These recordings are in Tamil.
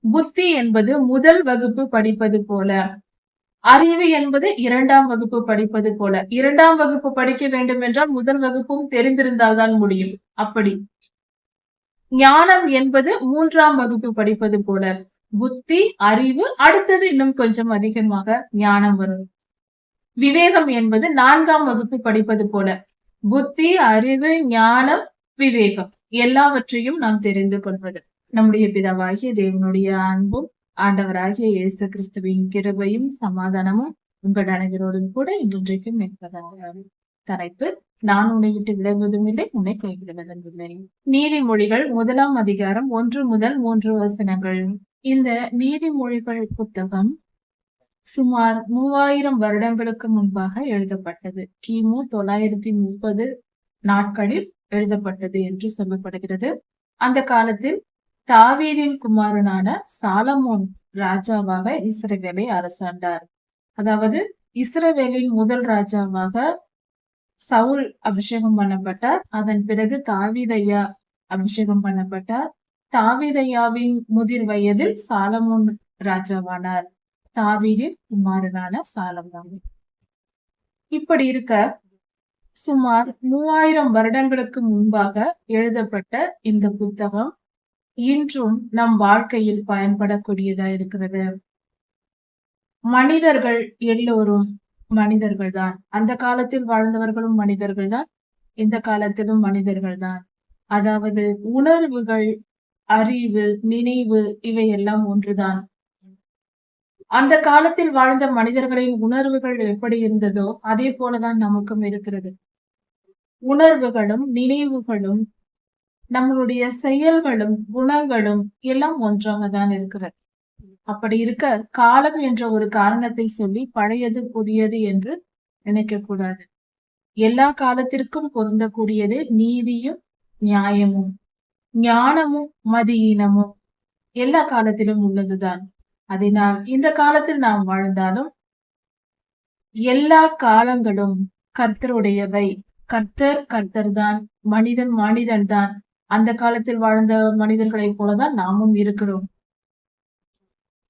புத்தி என்பது முதல் வகுப்பு படிப்பது போல, அறிவு என்பது 2ஆம் வகுப்பு படிப்பது போல. 2ஆம் வகுப்பு படிக்க வேண்டும் என்றால் முதல் வகுப்பும் தெரிந்திருந்தால்தான் முடியும். அப்படி ஞானம் என்பது 3ஆம் வகுப்பு படிப்பது போல. புத்தி, அறிவு, அடுத்தது இன்னும் கொஞ்சம் அதிகமாக ஞானம் வரும். விவேகம் என்பது 4ஆம் வகுப்பு படிப்பது போல. புத்தி, அறிவு, ஞானம், விவேகம் எல்லாவற்றையும் நாம் தெரிந்து கொள்வது. நம்முடைய பிதாவாகிய தேவனுடைய அன்பும் ஆண்டவராகிய இயேசு கிறிஸ்துவின் கிருபையும் சமாதானமும் உங்கள் அனைவரோடும் கூட இன்றைக்கும் இருப்பதாக. தலைப்பு: நான் உன்னை விட்டு விலகுவதும் இல்லை, உன்னை கைவிடுவதும் இல்லை. நீதிமொழிகள் 1ஆம் அதிகாரம் 1 முதல் 3 வசனங்கள். இந்த நீதிமொழிகள் புத்தகம் சுமார் 3000 வருடங்களுக்கு முன்பாக எழுதப்பட்டது. கிமு 930 நாட்களில் எழுதப்பட்டது என்று சொல்லப்படுகிறது. அந்த காலத்தில் தாவீதின் குமாரனான சாலமோன் ராஜாவாக இஸ்ரவேலை அரசாண்டார். அதாவது இஸ்ரவேலின் முதல் ராஜாவாக சவுல் அபிஷேகம் பண்ணப்பட்டார். அதன் பிறகு தாவீதையா அபிஷேகம் பண்ணப்பட்டார். தாவீதையாவின் முதிர் வயதில் சாலமோன் ராஜாவானார். தாவீதின் குமாரனான சாலமோன். இப்படி இருக்க சுமார் 3000 வருடங்களுக்கு முன்பாக எழுதப்பட்ட இந்த புத்தகம் இன்றும் நம் வாழ்க்கையில் பயன்படக்கூடியதா இருக்கிறது. மனிதர்கள் எல்லோரும் மனிதர்கள் தான். அந்த காலத்தில் வாழ்ந்தவர்களும் மனிதர்கள் தான், இந்த காலத்திலும் மனிதர்கள் தான். அதாவது உணர்வுகள், அறிவு, நினைவு இவையெல்லாம் ஒன்றுதான். அந்த காலத்தில் வாழ்ந்த மனிதர்களின் உணர்வுகள் எப்படி இருந்ததோ அதே போலதான் நமக்கும் இருக்கிறது. உணர்வுகளும் நினைவுகளும் நம்மளுடைய செயல்களும் குணங்களும் எல்லாம் ஒன்றாக தான் இருக்கிறது. அப்படி இருக்க காலம் என்ற ஒரு காரணத்தை சொல்லி பழையது புதியது என்று நினைக்க கூடாது. எல்லா காலத்திற்கும் பொருந்தக்கூடியது நீதியும் நியாயமும் ஞானமும் மதியீனமும் எல்லா காலத்திலும் உள்ளதுதான். அதனால் இந்த காலத்தில் நாம் வாழ்ந்தாலும் எல்லா காலங்களும் கர்த்தருடையவை. கர்த்தர் தான், மனிதன் மனிதன் தான். அந்த காலத்தில் வாழ்ந்த மனிதர்களைப் போலதான் நாமும் இருக்கிறோம்.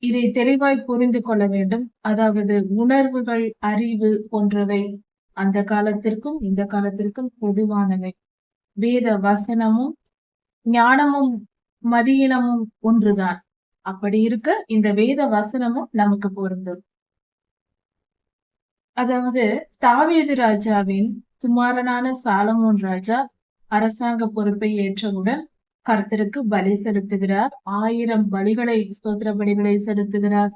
இதை தெளிவாய் புரிந்து கொள்ள வேண்டும். அதாவது உணர்வுகள், அறிவு போன்றவை அந்த காலத்திற்கும் இந்த காலத்திற்கும் பொதுவானவை. வேத வசனமும் ஞானமும் மதியினமும் ஒன்றுதான். அப்படி இருக்க இந்த வேத வசனமும் நமக்கு பொருந்தும். அதாவது தாவீது ராஜாவின் குமாரனான சாலமோன் ராஜா அரசாங்க பொறுப்பை ஏற்றவுடன் கர்த்தருக்கு பலி செலுத்துகிறார். 1000 பலிகளை, ஸ்தோத்திர பலிகளை செலுத்துகிறார்.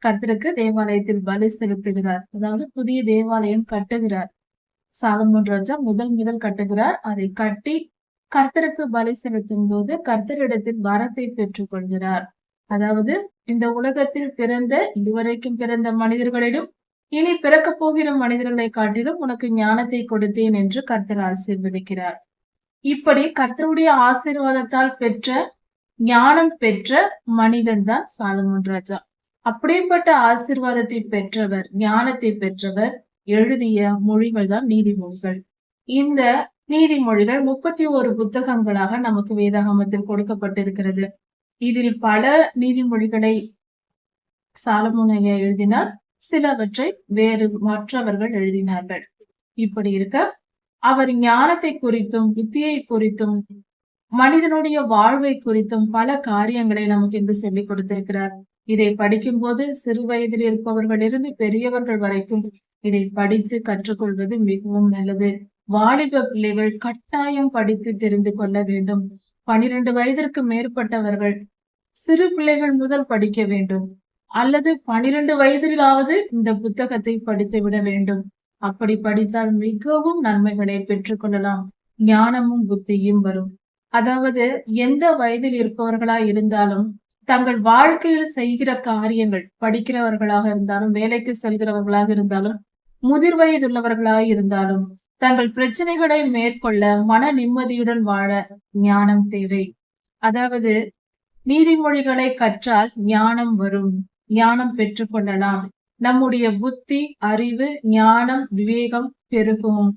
கர்த்தருக்கு தேவாலயத்தில் பலி செலுத்துகிறார். அதாவது புதிய தேவாலயம் கட்டுகிறார். சாலமோன் ராஜா முதல் கட்டுகிறார். அதை கட்டி கர்த்தருக்கு பலி செலுத்தும் போது கர்த்தரிடத்தில் வரத்தை பெற்றுக் கொள்கிறார். அதாவது இந்த உலகத்தில் பிறந்த, இதுவரைக்கும் பிறந்த மனிதர்களிடம் இனி பிறக்க போகிற மனிதர்களை காட்டிலும் உனக்கு ஞானத்தை கொடுத்தேன் என்று கர்த்தர் ஆசீர்வதிக்கிறார். இப்படி கர்த்தருடைய ஆசீர்வாதத்தால் பெற்ற, ஞானம் பெற்ற மனிதன் தான் சாலமோன் ராஜா. அப்படிப்பட்ட ஆசீர்வாதத்தை பெற்றவர், ஞானத்தை பெற்றவர் எழுதிய மொழிகள் தான் நீதிமொழிகள். இந்த நீதிமொழிகள் 31 புத்தகங்களாக நமக்கு வேதாகமத்தில் கொடுக்கப்பட்டிருக்கிறது. இதில் பல நீதிமொழிகளை சாலமோன் ஐயா எழுதினார். சிலவற்றை வேறு மற்றவர்கள் எழுதினார்கள். இப்படி இருக்க அவர் ஞானத்தை குறித்தும் புத்தியை குறித்தும் மனிதனுடைய வாழ்வை குறித்தும் பல காரியங்களை நமக்கு இங்கு சொல்லிக் கொடுத்திருக்கிறார். இதை படிக்கும் போது சிறு வயதில் இருப்பவர்களிலிருந்து பெரியவர்கள் வரைக்கும் இதை படித்து கற்றுக்கொள்வது மிகவும் நல்லது. வாலிப பிள்ளைகள் கட்டாயம் படித்து தெரிந்து கொள்ள வேண்டும். 12 வயதிற்கு மேற்பட்டவர்கள் சிறு பிள்ளைகள் முதல் படிக்க வேண்டும். அல்லது 12 வயதிலாவது இந்த புத்தகத்தை படித்து விட வேண்டும். அப்படி படித்தால் மிகவும் நன்மைகளை பெற்றுக்கொள்ளலாம். ஞானமும் புத்தியும் வரும். அதாவது எந்த வயதில் இருப்பவர்களா இருந்தாலும் தங்கள் வாழ்க்கையில் செய்கிற காரியங்கள், படிக்கிறவர்களாக இருந்தாலும் வேலைக்கு செல்கிறவர்களாக இருந்தாலும் முதிர் வயதுள்ளவர்களாக இருந்தாலும் தங்கள் பிரச்சனைகளை மேற்கொள்ள மன நிம்மதியுடன் வாழ ஞானம் தேவை. அதாவது நீதிமொழிகளை கற்றால் ஞானம் வரும். ஞானம் பெற்றுக்கொள்ளலாம். நம்முடைய புத்தி, அறிவு, ஞானம், விவேகம் பெருகும்.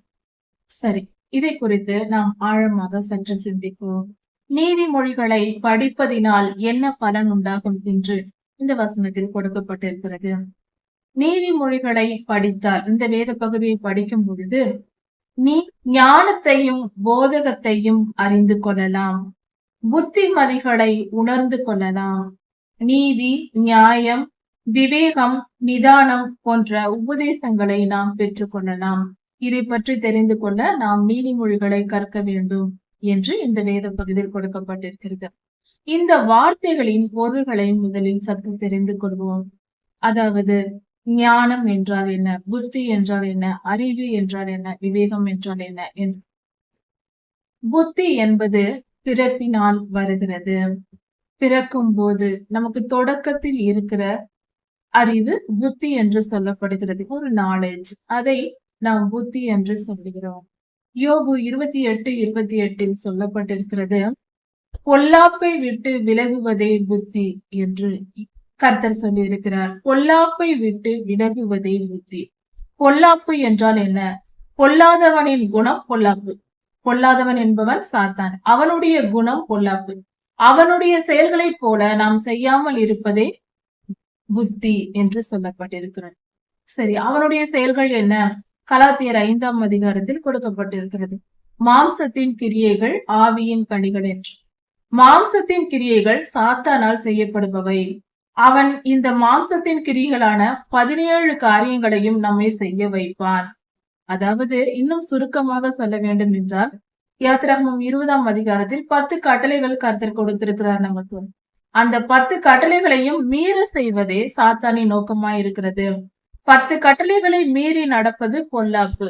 சரி, இதை குறித்து நாம் ஆழமாக சற்று சிந்திப்போம். நீதிமொழிகளை படிப்பதினால் என்ன பலன் உண்டாகும் என்று இந்த வசனத்தில் கொடுக்கப்பட்டிருக்கிறது. நீதிமொழிகளை படித்தால், இந்த வேத பகுதியை படிக்கும் பொழுது நீ ஞானத்தையும் போதகத்தையும் அறிந்து கொள்ளலாம், புத்திமதிகளை உணர்ந்து கொள்ளலாம், நீதி, நியாயம், விவேகம், நிதானம் போன்ற உபதேசங்களை நாம் பெற்றுக் கொள்ளலாம். இதை பற்றி தெரிந்து கொள்ள நாம் நீதிமொழிகளை கற்க வேண்டும் என்று இந்த வேத பகுதியில் கொடுக்கப்பட்டிருக்கிறது. இந்த வார்த்தைகளின் பொருள்களை முதலில் சற்று தெரிந்து கொள்வோம். அதாவது ஞானம் என்றால் என்ன, புத்தி என்றால் என்ன, அறிவு என்றால் என்ன, விவேகம் என்றால் என்ன என்று. புத்தி என்பது பிறப்பினால் வருகிறது. பிறக்கும் போது நமக்கு தொடக்கத்தில் இருக்கிற அறிவு புத்தி என்று சொல்லப்படுகிறது, ஒரு நாலேஜ். அதை நாம் புத்தி என்று சொல்லுகிறோம். யோபு 28:28 சொல்லப்பட்டிருக்கிறது, பொல்லாப்பை விட்டு விலகுவதே புத்தி என்று கர்த்தர் சொல்லி இருக்கிறார். பொல்லாப்பை விட்டு விலகுவதே புத்தி. பொல்லாப்பு என்றால் என்ன? பொல்லாதவனின் குணம் பொல்லாப்பு. பொல்லாதவன் என்பவன் சாத்தான். அவனுடைய குணம் பொல்லாப்பு. அவனுடைய செயல்களைப் போல நாம் செய்யாமல் இருப்பதே புத்தி என்று சொல்லப்பட்டிருக்கிறது. சரி, அவனுடைய செயல்கள் என்ன? கலாத்தியர் 5ஆம் அதிகாரத்தில் கொடுக்கப்பட்டிருக்கிறது. மாம்சத்தின் கிரியைகள் ஆவியின் கனிகள் என்று. மாம்சத்தின் கிரியைகள் சாத்தானால் செய்யப்படுபவை. அவன் இந்த மாம்சத்தின் கிரியைகளான 17 காரியங்களையும் நம்மை செய்ய வைப்பான். அதாவது இன்னும் சுருக்கமாக சொல்ல வேண்டும் என்றால், யாத்திராகமம் 20ஆம் அதிகாரத்தில் 10 கட்டளைகள் கர்த்தர் கொடுத்திருக்கிறார் நமக்கு. அந்த 10 கட்டளைகளையும் மீற செய்வதே சாத்தானின் நோக்கமாய் இருக்கிறது. 10 கட்டளைகளை மீறி நடப்பது பொல்லாப்பு.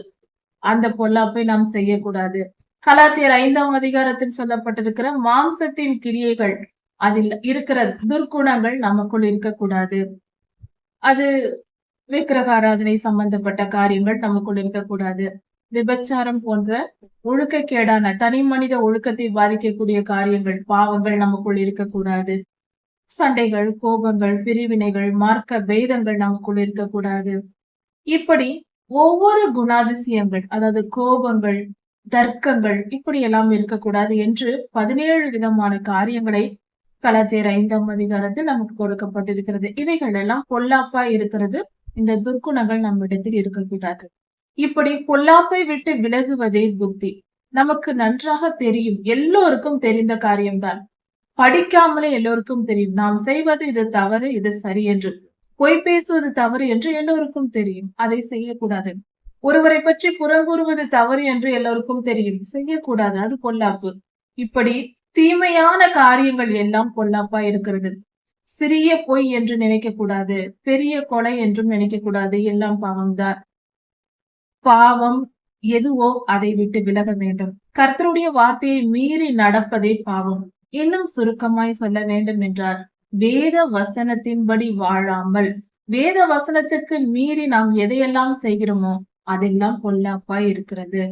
அந்த பொல்லாப்பை நாம் செய்யக்கூடாது. கலாத்தியர் 5ஆம் அதிகாரத்தில் சொல்லப்பட்டிருக்கிற மாம்சத்தின் கிரியைகள், அதில் இருக்கிற துர்க்குணங்கள் நமக்குள் இருக்கக்கூடாது. அது விக்கிரக ஆராதனை சம்பந்தப்பட்ட காரியங்கள் நமக்குள் இருக்கக்கூடாது. விபச்சாரம் போன்ற ஒழுக்கக்கேடான தனி மனித ஒழுக்கத்தை பாதிக்கக்கூடிய காரியங்கள், பாவங்கள் நமக்குள் இருக்கக்கூடாது. சண்டைகள், கோபங்கள், பிரிவினைகள், மார்க்க பேதங்கள் நமக்குள் இருக்கக்கூடாது. இப்படி ஒவ்வொரு குணாதிசயங்கள், அதாவது கோபங்கள், தர்க்கங்கள், இப்படி எல்லாம் இருக்கக்கூடாது என்று 17 விதமான காரியங்களை கலாத்தியர் 5ஆம் அதிகாரத்தில் நமக்கு கொடுக்கப்பட்டிருக்கிறது. இவைகள் எல்லாம் பொல்லாப்பா இருக்கிறது. இந்த துர்க்குணங்கள் நம்மிடத்தில் இருக்கக்கூடாது. இப்படி பொல்லாப்பை விட்டு விலகுவதே புத்தி. நமக்கு நன்றாக தெரியும், எல்லோருக்கும் தெரிந்த காரியம்தான். படிக்காமலே எல்லோருக்கும் தெரியும், நாம் செய்வது இது தவறு, இது சரி என்று. பொய் பேசுவது தவறு என்று எல்லோருக்கும் தெரியும், அதை செய்யக்கூடாது. ஒருவரை பற்றி புறங்கூறுவது தவறு என்று எல்லோருக்கும் தெரியும், செய்யக்கூடாது, அது பொல்லாப்பு. இப்படி தீமையான காரியங்கள் எல்லாம் பொல்லாப்பா இருக்கிறது. சிறிய பொய் என்று நினைக்க கூடாது, பெரிய கொலை என்றும் நினைக்க கூடாது, எல்லாம் பாவம்தான். பாவம் எதுவோ அதை விட்டு விலக வேண்டும். கர்த்தருடைய வார்த்தையை மீறி நடப்பதே பாவம். இன்னும் சுருக்கமாய் சொல்ல வேண்டும் என்றால், வேத வசனத்தின்படி வாழாமல் வேத வசனத்துக்கு மீறி நாம் எதையெல்லாம் செய்கிறோமோ அதெல்லாம் பொல்லாப்பாய் இருக்கிறது.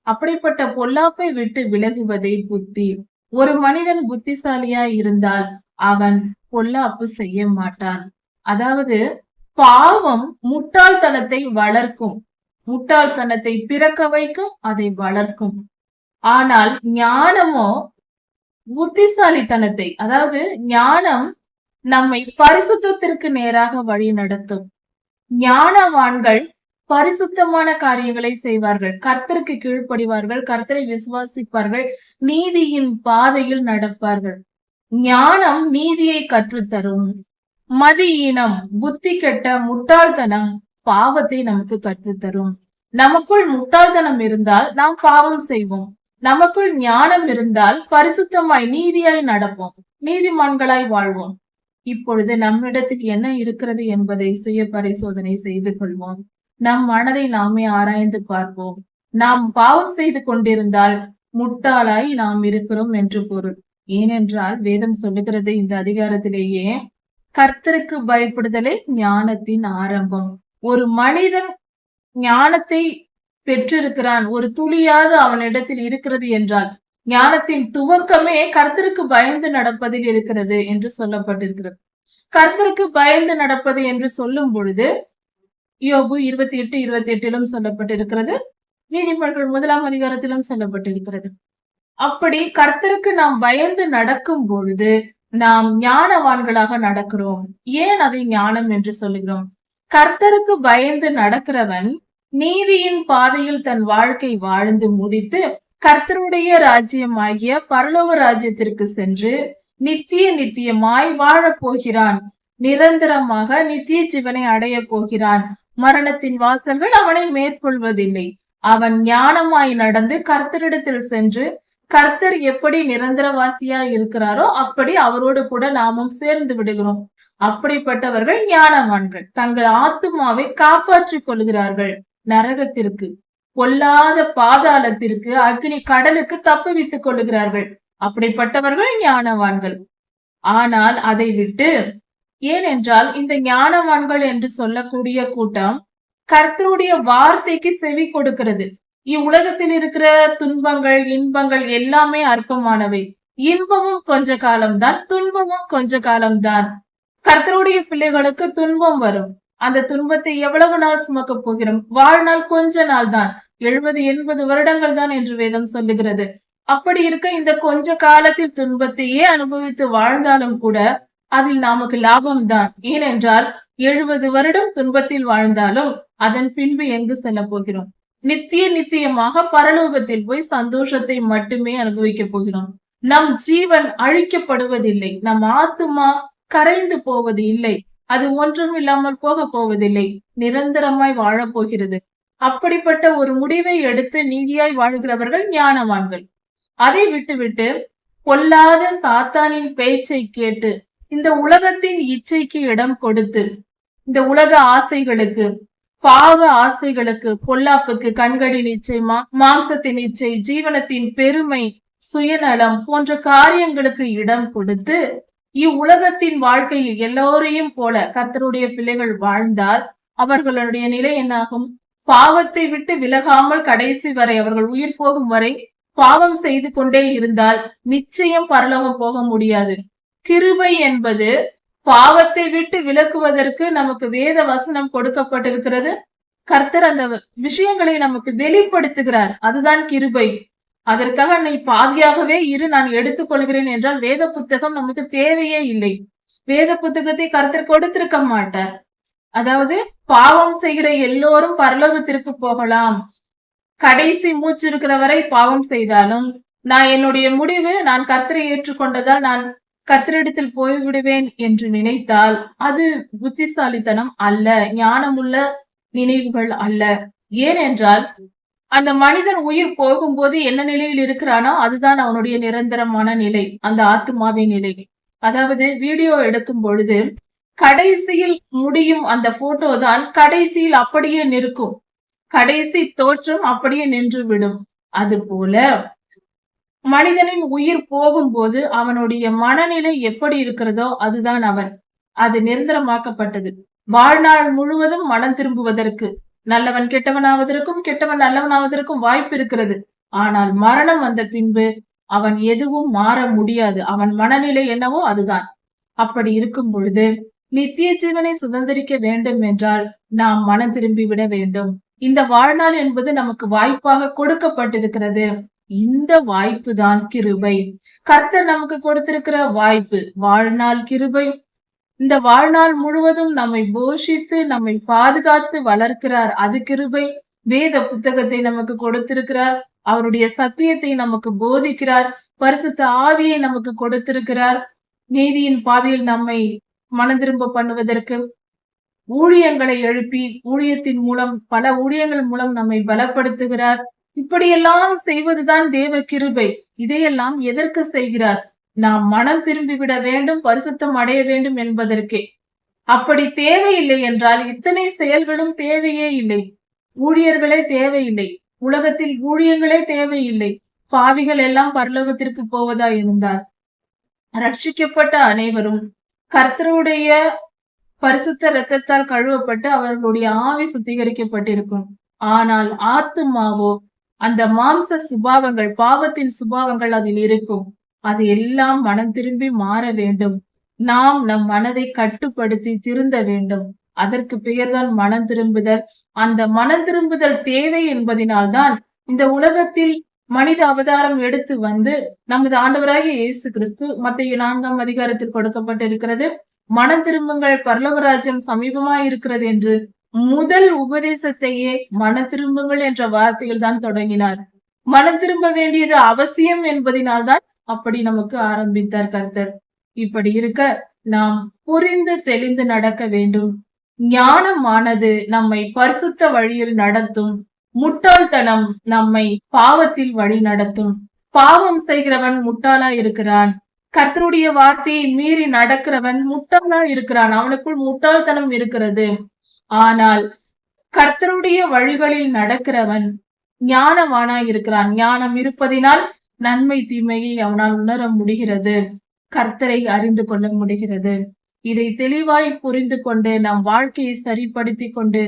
அப்படிப்பட்ட பொல்லாப்பை விட்டு விலகுவதே புத்தி. ஒரு மனிதன் புத்திசாலியாய் இருந்தால் அவன் பொல்லாப்பு செய்ய மாட்டான். அதாவது பாவம் முட்டாள்தனத்தை வளர்க்கும், முட்டாள்தனத்தை பிறக்க வைக்கும், அதை வளர்க்கும். ஆனால் ஞானமோ புத்திசாலித்தனத்தை, அதாவது ஞானம் நம்மை பரிசுத்தத்திற்கு நேராக வழி நடத்தும். ஞானவான்கள் பரிசுத்தமான காரியங்களை செய்வார்கள், கர்த்தருக்கு கீழ்ப்படிவார்கள், கர்த்தரை விசுவாசிப்பார்கள், நீதியின் பாதையில் நடப்பார்கள். ஞானம் நீதியை கற்றுத்தரும். மதியீனம், புத்தி கெட்ட முட்டாள்தனம் பாவத்தை நமக்கு கற்றுத்தரும். நமக்குள் முட்டாள்தனம் இருந்தால் நாம் பாவம் செய்வோம். நமக்குள் ஞானம் இருந்தால் பரிசுத்தமாய் நீதியாய் நடப்போம், நீதிமான்களாய் வாழ்வோம். இப்பொழுது நம்மிடத்தில் என்ன இருக்கிறது என்பதை சுய பரிசோதனை செய்து கொள்வோம். நம் மனதை நாமே ஆராய்ந்து பார்ப்போம். நாம் பாவம் செய்து கொண்டிருந்தால் முட்டாளாய் நாம் இருக்கிறோம் என்று பொருள். ஏனென்றால் வேதம் சொல்லுகிறது இந்த அதிகாரத்திலேயே, கர்த்தருக்கு பயப்படுதலே ஞானத்தின் ஆரம்பம். ஒரு மனிதன் ஞானத்தை பெற்றிருக்கிறான், ஒரு துளியாவது அவனிடத்தில் இருக்கிறது என்றால் ஞானத்தின் துவக்கமே கர்த்தருக்கு பயந்து நடப்பதில் இருக்கிறது என்று சொல்லப்பட்டிருக்கிறது. கர்த்தருக்கு பயந்து நடப்பது என்று சொல்லும் பொழுது யோபு 28:28 சொல்லப்பட்டிருக்கிறது. நீதிமொழிகள் 1ஆம் அதிகாரத்திலும் சொல்லப்பட்டிருக்கிறது. அப்படி கர்த்தருக்கு நாம் பயந்து நடக்கும் பொழுது நாம் ஞானவான்களாக நடக்கிறோம். ஏன் அதை ஞானம் என்று சொல்லுகிறோம்? கர்த்தருக்கு பயந்து நடக்கிறவன் நீதியின் பாதையில் தன் வாழ்க்கை வாழ்ந்து முடித்து கர்த்தருடைய ராஜ்யமாகிய பரலோக ராஜ்யத்திற்கு சென்று நித்தியமாய் வாழப் போகிறான். நிரந்தரமாக நித்திய ஜீவனை அடைய போகிறான். மரணத்தின் வாசல்கள் அவனை மேற்கொள்வதில்லை. அவன் ஞானமாய் நடந்து கர்த்தரிடத்தில் சென்று கர்த்தர் எப்படி நிரந்தரவாசியா இருக்கிறாரோ அப்படி அவரோடு கூட நாமும் சேர்ந்து விடுகிறோம். அப்படிப்பட்டவர்கள் ஞானவான்கள். தங்கள் ஆத்துமாவை காப்பாற்றிக் கொள்கிறார்கள். நரகத்திற்கு, பொல்லாத பாதாளத்திற்கு, அக்னி கடலுக்கு தப்புவித்துக் கொள்ளுகிறார்கள். அப்படிப்பட்டவர்கள் ஞானவான்கள். ஆனால் அதை விட்டு, ஏனென்றால் இந்த ஞானவான்கள் என்று சொல்லக்கூடிய கூட்டம் கர்த்தருடைய வார்த்தைக்கு செவி கொடுக்கிறது. இவ்வுலகத்தில் இருக்கிற துன்பங்கள், இன்பங்கள் எல்லாமே அற்பமானவை. இன்பமும் கொஞ்ச காலம்தான், துன்பமும் கொஞ்ச காலம்தான். கர்த்தருடைய பிள்ளைகளுக்கு துன்பம் வரும். அந்த துன்பத்தை எவ்வளவு நாள் சுமக்க போகிறோம்? வாழ்நாள் கொஞ்ச நாள் தான். 70-80 வருடங்கள் தான் என்று வேதம் சொல்லுகிறது. அப்படி இருக்க இந்த கொஞ்ச காலத்தில் துன்பத்தையே அனுபவித்து வாழ்ந்தாலும் கூட அதில் நமக்கு லாபம் தான். ஏனென்றால் 70 வருடம் துன்பத்தில் வாழ்ந்தாலும் அதன் பின்பு எங்கு செல்ல போகிறோம்? நித்தியமாக பரலோகத்தில் போய் சந்தோஷத்தை மட்டுமே அனுபவிக்க போகிறோம். நம் ஜீவன் அழிக்கப்படுவதில்லை. நம் ஆத்துமா கரைந்து போவது இல்லை. அது ஒன்றும் இல்லாமல் போக போவதில்லை. நிரந்தரமாய் வாழப்போகிறது. அப்படிப்பட்ட ஒரு முடிவை எடுத்து நீதியாய் வாழ்கிறவர்கள் ஞானவான்கள். அதை விட்டுவிட்டு பொல்லாத சாத்தானின் பேச்சை கேட்டு இந்த உலகத்தின் இச்சைக்கு இடம் கொடுத்து இந்த உலக ஆசைகளுக்கு, பாவ ஆசைகளுக்கு, பொல்லாப்புக்கு, கண்களின் இச்சை, மாம்சத்தின் இச்சை, ஜீவனத்தின் பெருமை, சுயநலம் போன்ற காரியங்களுக்கு இடம் கொடுத்து இவ்வுலகத்தின் வாழ்க்கையில் எல்லோரையும் போல கர்த்தருடைய பிள்ளைகள் வாழ்ந்தால் அவர்களுடைய நிலை என்னாகும்? பாவத்தை விட்டு விலகாமல் கடைசி வரை, அவர்கள் உயிர் போகும் வரை பாவம் செய்து கொண்டே இருந்தால் நிச்சயம் பரலோகம் போக முடியாது. கிருபை என்பது பாவத்தை விட்டு விலக்குவதற்கு நமக்கு வேத வசனம் கொடுக்கப்பட்டிருக்கிறது. கர்த்தர் அந்த விஷயங்களை நமக்கு வெளிப்படுத்துகிறார். அதுதான் கிருபை. அதற்காக நீ பாவியாகவே இரு, நான் எடுத்துக்கொள்கிறேன் என்றால் வேத புத்தகம் நமக்கு தேவையே இல்லை. வேத புத்தகத்தை கர்த்தர் கொடுத்திருக்க மாட்டார். அதாவது பாவம் செய்கிற எல்லோரும் பரலோகத்திற்கு போகலாம். கடைசி மூச்சு இருக்கிற வரை பாவம் செய்தாலும் நான் என்னுடைய முடிவு, நான் கர்த்தரை ஏற்றுக்கொண்டதால் நான் கர்த்தரிடத்தில் போய்விடுவேன் என்று நினைத்தால் அது புத்திசாலித்தனம் அல்ல, ஞானமுள்ள நினைவுகள் அல்ல. ஏனென்றால் அந்த மனிதன் உயிர் போகும்போது என்ன நிலையில் இருக்கிறானோ அதுதான் அவனுடைய நிரந்தரமான நிலை, அந்த ஆத்மாவின் நிலை. அதாவது வீடியோ எடுக்கும் பொழுது கடைசியில் முடியும் அந்த போட்டோ தான் கடைசியில் அப்படியே நிற்கும். கடைசி தோற்றம் அப்படியே நின்று விடும். அது போல மனிதனின் உயிர் போகும்போது அவனுடைய மனநிலை எப்படி இருக்கிறதோ அதுதான் அவன். அது நிரந்தரமாக்கப்பட்டது. வாழ்நாள் முழுவதும் மனம் திரும்புவதற்கு, நல்லவன் கெட்டவனாவதற்கும் கெட்டவன் நல்லவனாவதற்கும் வாய்ப்பு இருக்கிறது. ஆனால் மரணம் வந்த பின்பு அவன் எதுவும் மாற முடியாது. அவன் மனநிலை என்னவோ அதுதான். அப்படி இருக்கும் பொழுது நித்திய ஜீவனை சுதந்திரிக்க வேண்டும் என்றால் நாம் மனம் திரும்பி விட வேண்டும். இந்த வாழ்நாள் என்பது நமக்கு வாய்ப்பாக கொடுக்கப்பட்டிருக்கிறது. இந்த வாய்ப்பு தான் கிருபை. கர்த்தர் நமக்கு கொடுத்திருக்கிற வாய்ப்பு வாழ்நாள் கிருபை. இந்த வாழ்நாள் முழுவதும் நம்மை போஷித்து நம்மை பாதுகாத்து வளர்க்கிறார், அது கிருபை. வேத புத்தகத்தை நமக்கு கொடுத்திருக்கிறார். அவருடைய சத்தியத்தை நமக்கு போதிக்கிறார். பரிசுத்த ஆவியை நமக்கு கொடுத்திருக்கிறார். நீதியின் பாதையில் நம்மை மனதிரும்ப பண்ணுவதற்கு ஊழியங்களை எழுப்பி ஊழியத்தின் மூலம், பல ஊழியங்கள் மூலம் நம்மை பலப்படுத்துகிறார். இப்படியெல்லாம் செய்வதுதான் தேவ கிருபை. இதையெல்லாம் எதற்கு செய்கிறார்? நாம் மனம் திரும்பிவிட வேண்டும், பரிசுத்தம் அடைய வேண்டும் என்பதற்கே. அப்படி தேவையில்லை என்றால் இத்தனை செயல்களும் தேவையே இல்லை. ஊழியர்களே தேவையில்லை. உலகத்தில் ஊழியங்களே தேவையில்லை. பாவிகள் எல்லாம் பரலோகத்திற்கு போவதா இருந்தால் ரட்சிக்கப்பட்ட அனைவரும் கர்த்தருடைய பரிசுத்த இரத்தத்தால் கழுவப்பட்டு அவர்களுடைய ஆவி சுத்திகரிக்கப்பட்டிருக்கும். ஆனால் ஆத்துமாவோ அந்த மாம்ச சுபாவங்கள், பாவத்தின் சுபாவங்கள் அதில் இருக்கும். அது எல்லாம் மனம் திரும்பி மாற வேண்டும். நாம் நம் மனதை கட்டுப்படுத்தி திருந்த வேண்டும். அதற்கு பெயர்தான் மனம் திரும்புதல். அந்த மனம் திரும்புதல் தேவை என்பதனால்தான் இந்த உலகத்தில் மனித அவதாரம் எடுத்து வந்து நமது ஆண்டவராகிய இயேசு கிறிஸ்து மத்தேயு 4ஆம் அதிகாரத்தில் கொடுக்கப்பட்டிருக்கிறது. மனம் திரும்புங்கள், பரலோக ராஜ்யம் சமீபமாய் இருக்கிறது என்று முதல் உபதேசத்தையே மனம் திரும்புங்கள் என்ற வார்த்தையில் தான் தொடங்கினார். மனம் திரும்ப வேண்டியது அவசியம் என்பதினால்தான் அப்படி நமக்கு ஆரம்பித்தார் கர்த்தர். இப்படி இருக்க நாம் புரிந்து தெளிந்து நடக்க வேண்டும். ஞானமானது நம்மை பரிசுத்த வழியில் நடத்தும். முட்டாள்தனம் நம்மை பாவத்தில் வழி நடத்தும். பாவம் செய்கிறவன் முட்டாளா இருக்கிறான். கர்த்தருடைய வார்த்தையை மீறி நடக்கிறவன் முட்டாளா இருக்கிறான். அவனுக்குள் முட்டாள்தனம் இருக்கிறது. ஆனால் கர்த்தருடைய வழிகளில் நடக்கிறவன் ஞானவானா இருக்கிறான். ஞானம் இருப்பதினால் நன்மை தீமையை அவனால் உணர முடிகிறது. கர்த்தரை அறிந்து கொள்ள முடிகிறது. இதை தெளிவாய் புரிந்து கொண்டு நம் வாழ்க்கையை சரிப்படுத்தி கொண்டு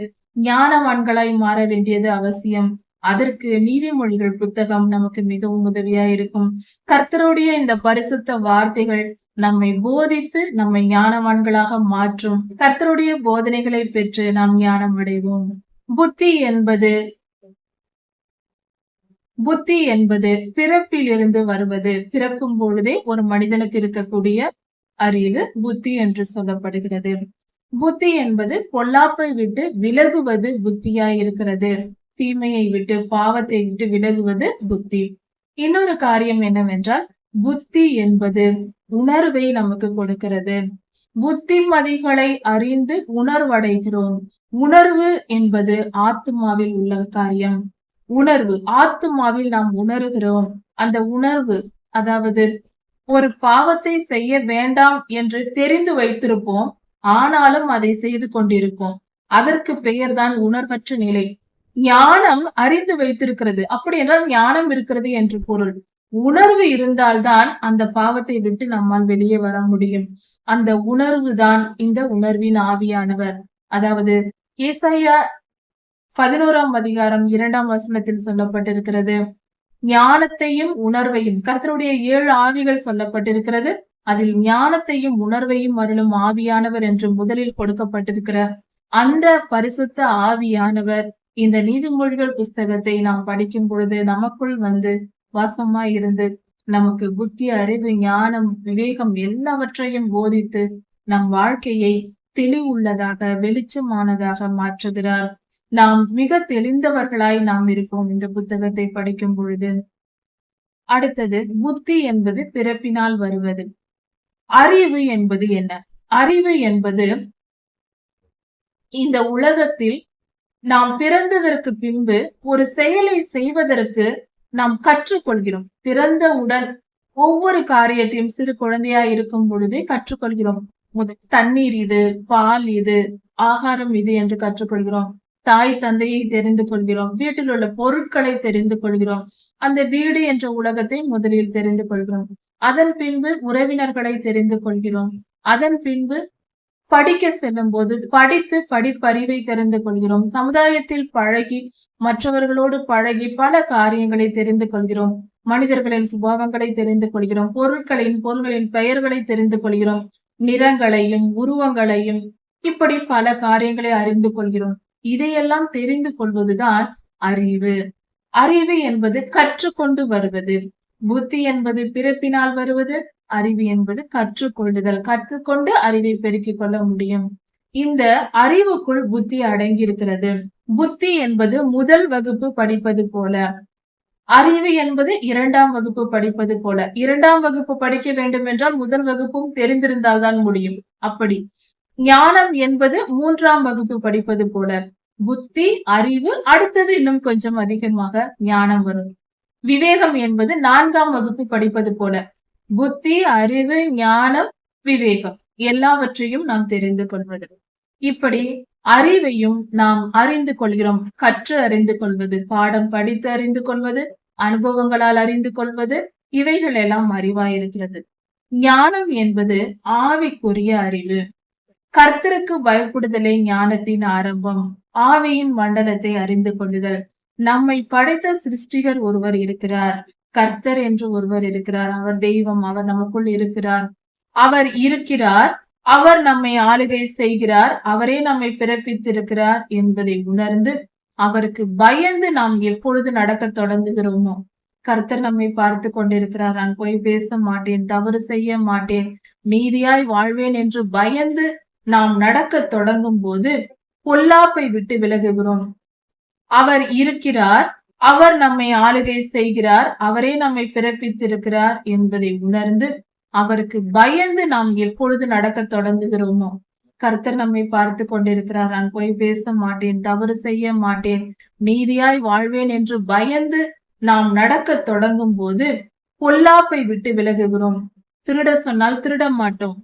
ஞானவான்களாய் மாற வேண்டியது அவசியம். அதற்கு நீதிமொழிகள் புத்தகம் நமக்கு மிகவும் உதவியா இருக்கும். கர்த்தருடைய இந்த பரிசுத்த வார்த்தைகள் நம்மை போதித்து நம்மை ஞானவான்களாக மாற்றும். கர்த்தருடைய போதனைகளை பெற்று நாம் ஞானம் அடைவோம். புத்தி என்பது பிறப்பில் இருந்து வருவது. பிறக்கும் பொழுதே ஒரு மனிதனுக்கு இருக்கக்கூடிய அறிவு புத்தி என்று சொல்லப்படுகிறது. புத்தி என்பது பொல்லாப்பை விட்டு விலகுவது புத்தியாய் இருக்கிறது. தீமையை விட்டு பாவத்தை விட்டு விலகுவது புத்தி. இன்னொரு காரியம் என்னவென்றால், புத்தி என்பது உணர்வை நமக்கு கொடுக்கிறது. புத்திமதிகளை அறிந்து உணர்வடைகிறோம். உணர்வு என்பது ஆத்மாவில் உள்ள காரியம். உணர்வு ஆத்மாவில் நாம் உணர்கிறோம். அந்த உணர்வு, அதாவது ஒரு பாவத்தை செய்ய வேண்டாம் என்று தெரிந்து வைத்திருப்போம், ஆனாலும் அதை செய்து கொண்டிருப்போம். அதற்கு பெயர்தான் உணர்வற்ற நிலை. ஞானம் அறிந்து வைத்திருக்கிறது. அப்படி என்றால் ஞானம் இருக்கிறது என்று பொருள். உணர்வு இருந்தால்தான் அந்த பாவத்தை விட்டு நம்மால் வெளியே வர முடியும். அந்த உணர்வு தான் இந்த உணர்வின் ஆவியானவர். அதாவது ஏசாயா 11ஆம் அதிகாரம் 2ஆம் வசனத்தில் சொல்லப்பட்டிருக்கிறது. ஞானத்தையும் உணர்வையும், கர்த்தருடைய 7 ஆவிகள் சொல்லப்பட்டிருக்கிறது. அதில் ஞானத்தையும் உணர்வையும் அருளும் ஆவியானவர் என்று முதலில் கொடுக்கப்பட்டிருக்கிற அந்த பரிசுத்த ஆவியானவர் இந்த நீதிமொழிகள் புஸ்தகத்தை நாம் படிக்கும் பொழுது நமக்குள் வந்து வாசமாய் இருந்து நமக்கு புத்தி, அறிவு, ஞானம், விவேகம் எல்லாவற்றையும் போதித்து நம் வாழ்க்கையை தெளிவுள்ளதாக வெளிச்சமானதாக மாற்றுகிறார். நாம் மிக தெளிந்தவர்களாய் நாம் இருப்போம் இந்த புத்தகத்தை படிக்கும் பொழுது. அடுத்தது, புத்தி என்பது பிறப்பினால் வருவது. அறிவு என்பது என்ன? அறிவு என்பது இந்த உலகத்தில் நாம் பிறந்ததற்கு பின்பு ஒரு செயலை செய்வதற்கு நாம் கற்றுக்கொள்கிறோம். பிறந்தவுடன் ஒவ்வொரு காரியத்தையும் சிறு குழந்தையா இருக்கும் பொழுதே கற்றுக்கொள்கிறோம். தண்ணீர் இது, பால் இது, ஆகாரம் இது என்று கற்றுக்கொள்கிறோம். தாய் தந்தையை தெரிந்து கொள்கிறோம். வீட்டில் உள்ள பொருட்களை தெரிந்து கொள்கிறோம். அந்த வீடு என்ற உலகத்தை முதலில் தெரிந்து கொள்கிறோம். அதன் பின்பு உறவினர்களை தெரிந்து கொள்கிறோம். அதன் பின்பு படிக்க செல்லும் போது படித்து படிப்பறிவை தெரிந்து கொள்கிறோம். சமுதாயத்தில் பழகி மற்றவர்களோடு பழகி பல காரியங்களை தெரிந்து கொள்கிறோம். மனிதர்களின் சுபாவங்களை தெரிந்து கொள்கிறோம். பொருள்களின் பெயர்களை தெரிந்து கொள்கிறோம். நிறங்களையும் உருவங்களையும் இப்படி பல காரியங்களை அறிந்து கொள்கிறோம். இதையெல்லாம் தெரிந்து கொள்வதுதான் அறிவு. அறிவு என்பது கற்றுக்கொண்டு வருவது. புத்தி என்பது பிறப்பினால் வருவது. அறிவு என்பது கற்றுக்கொள்ளுதல். கற்றுக்கொண்டு அறிவை பெருக்கிக் கொள்ள முடியும். இந்த அறிவுக்குள் புத்தி அடங்கி இருக்கிறது. புத்தி என்பது முதல் வகுப்பு படிப்பது போல, அறிவு என்பது 2ஆம் வகுப்பு படிப்பது போல. 2ஆம் வகுப்பு படிக்க வேண்டும் என்றால் முதல் வகுப்பும் தெரிந்திருந்தால்தான் முடியும். அப்படி ஞானம் என்பது 3ஆம் வகுப்பு படிப்பது போல. புத்தி, அறிவு, அடுத்தது இன்னும் கொஞ்சம் அதிகமாக ஞானம் வரும். விவேகம் என்பது 4ஆம் வகுப்பு படிப்பது போல. புத்தி, அறிவு, ஞானம், விவேகம் எல்லாவற்றையும் நாம் தெரிந்து கொள்வது. இப்படி அறிவையும் நாம் அறிந்து கொள்கிறோம். கற்று அறிந்து கொள்வது, பாடம் படித்து அறிந்து கொள்வது, அனுபவங்களால் அறிந்து கொள்வது, இவைகள் எல்லாம் அறிவாயிருக்கிறது. ஞானம் என்பது ஆவிக்குரிய அறிவு. கர்த்தருக்கு பயப்படுதலே ஞானத்தின் ஆரம்பம். ஆவியின் மண்டலத்தை அறிந்து கொள்ளுதல். நம்மை படைத்த சிருஷ்டிகர் ஒருவர் இருக்கிறார். கர்த்தர் என்று ஒருவர் இருக்கிறார். அவர் தெய்வம். அவர் நமக்குள் இருக்கிறார். அவர் நம்மை ஆளுகை செய்கிறார். அவரே நம்மை பிறப்பித்திருக்கிறார் என்பதை உணர்ந்து அவருக்கு பயந்து நாம் எப்பொழுது நடக்க தொடங்குகிறோமோ கர்த்தர் நம்மை பார்த்து கொண்டிருக்கிறார். நான் போய் பேச மாட்டேன், தவறு செய்ய மாட்டேன், நீதியாய் வாழ்வேன் என்று பயந்து நாம் நடக்க தொடங்கும் போது பொல்லாப்பை விட்டு விலகுகிறோம். அவர் இருக்கிறார், அவர் நம்மை ஆளுகை செய்கிறார், அவரே நம்மை பிறப்பித்திருக்கிறார் என்பதை உணர்ந்து அவருக்கு பயந்து நாம் எப்பொழுது நடக்க தொடங்குகிறோமோ, கர்த்தர் நம்மை பார்த்து கொண்டிருக்கிறார். நான் போய் பேச மாட்டேன், தவறு செய்ய மாட்டேன், நீதியாய் வாழ்வேன் என்று பயந்து நாம் நடக்க தொடங்கும் போது பொல்லாப்பை விட்டு விலகுகிறோம். திருட சொன்னால் திருட மாட்டோம்,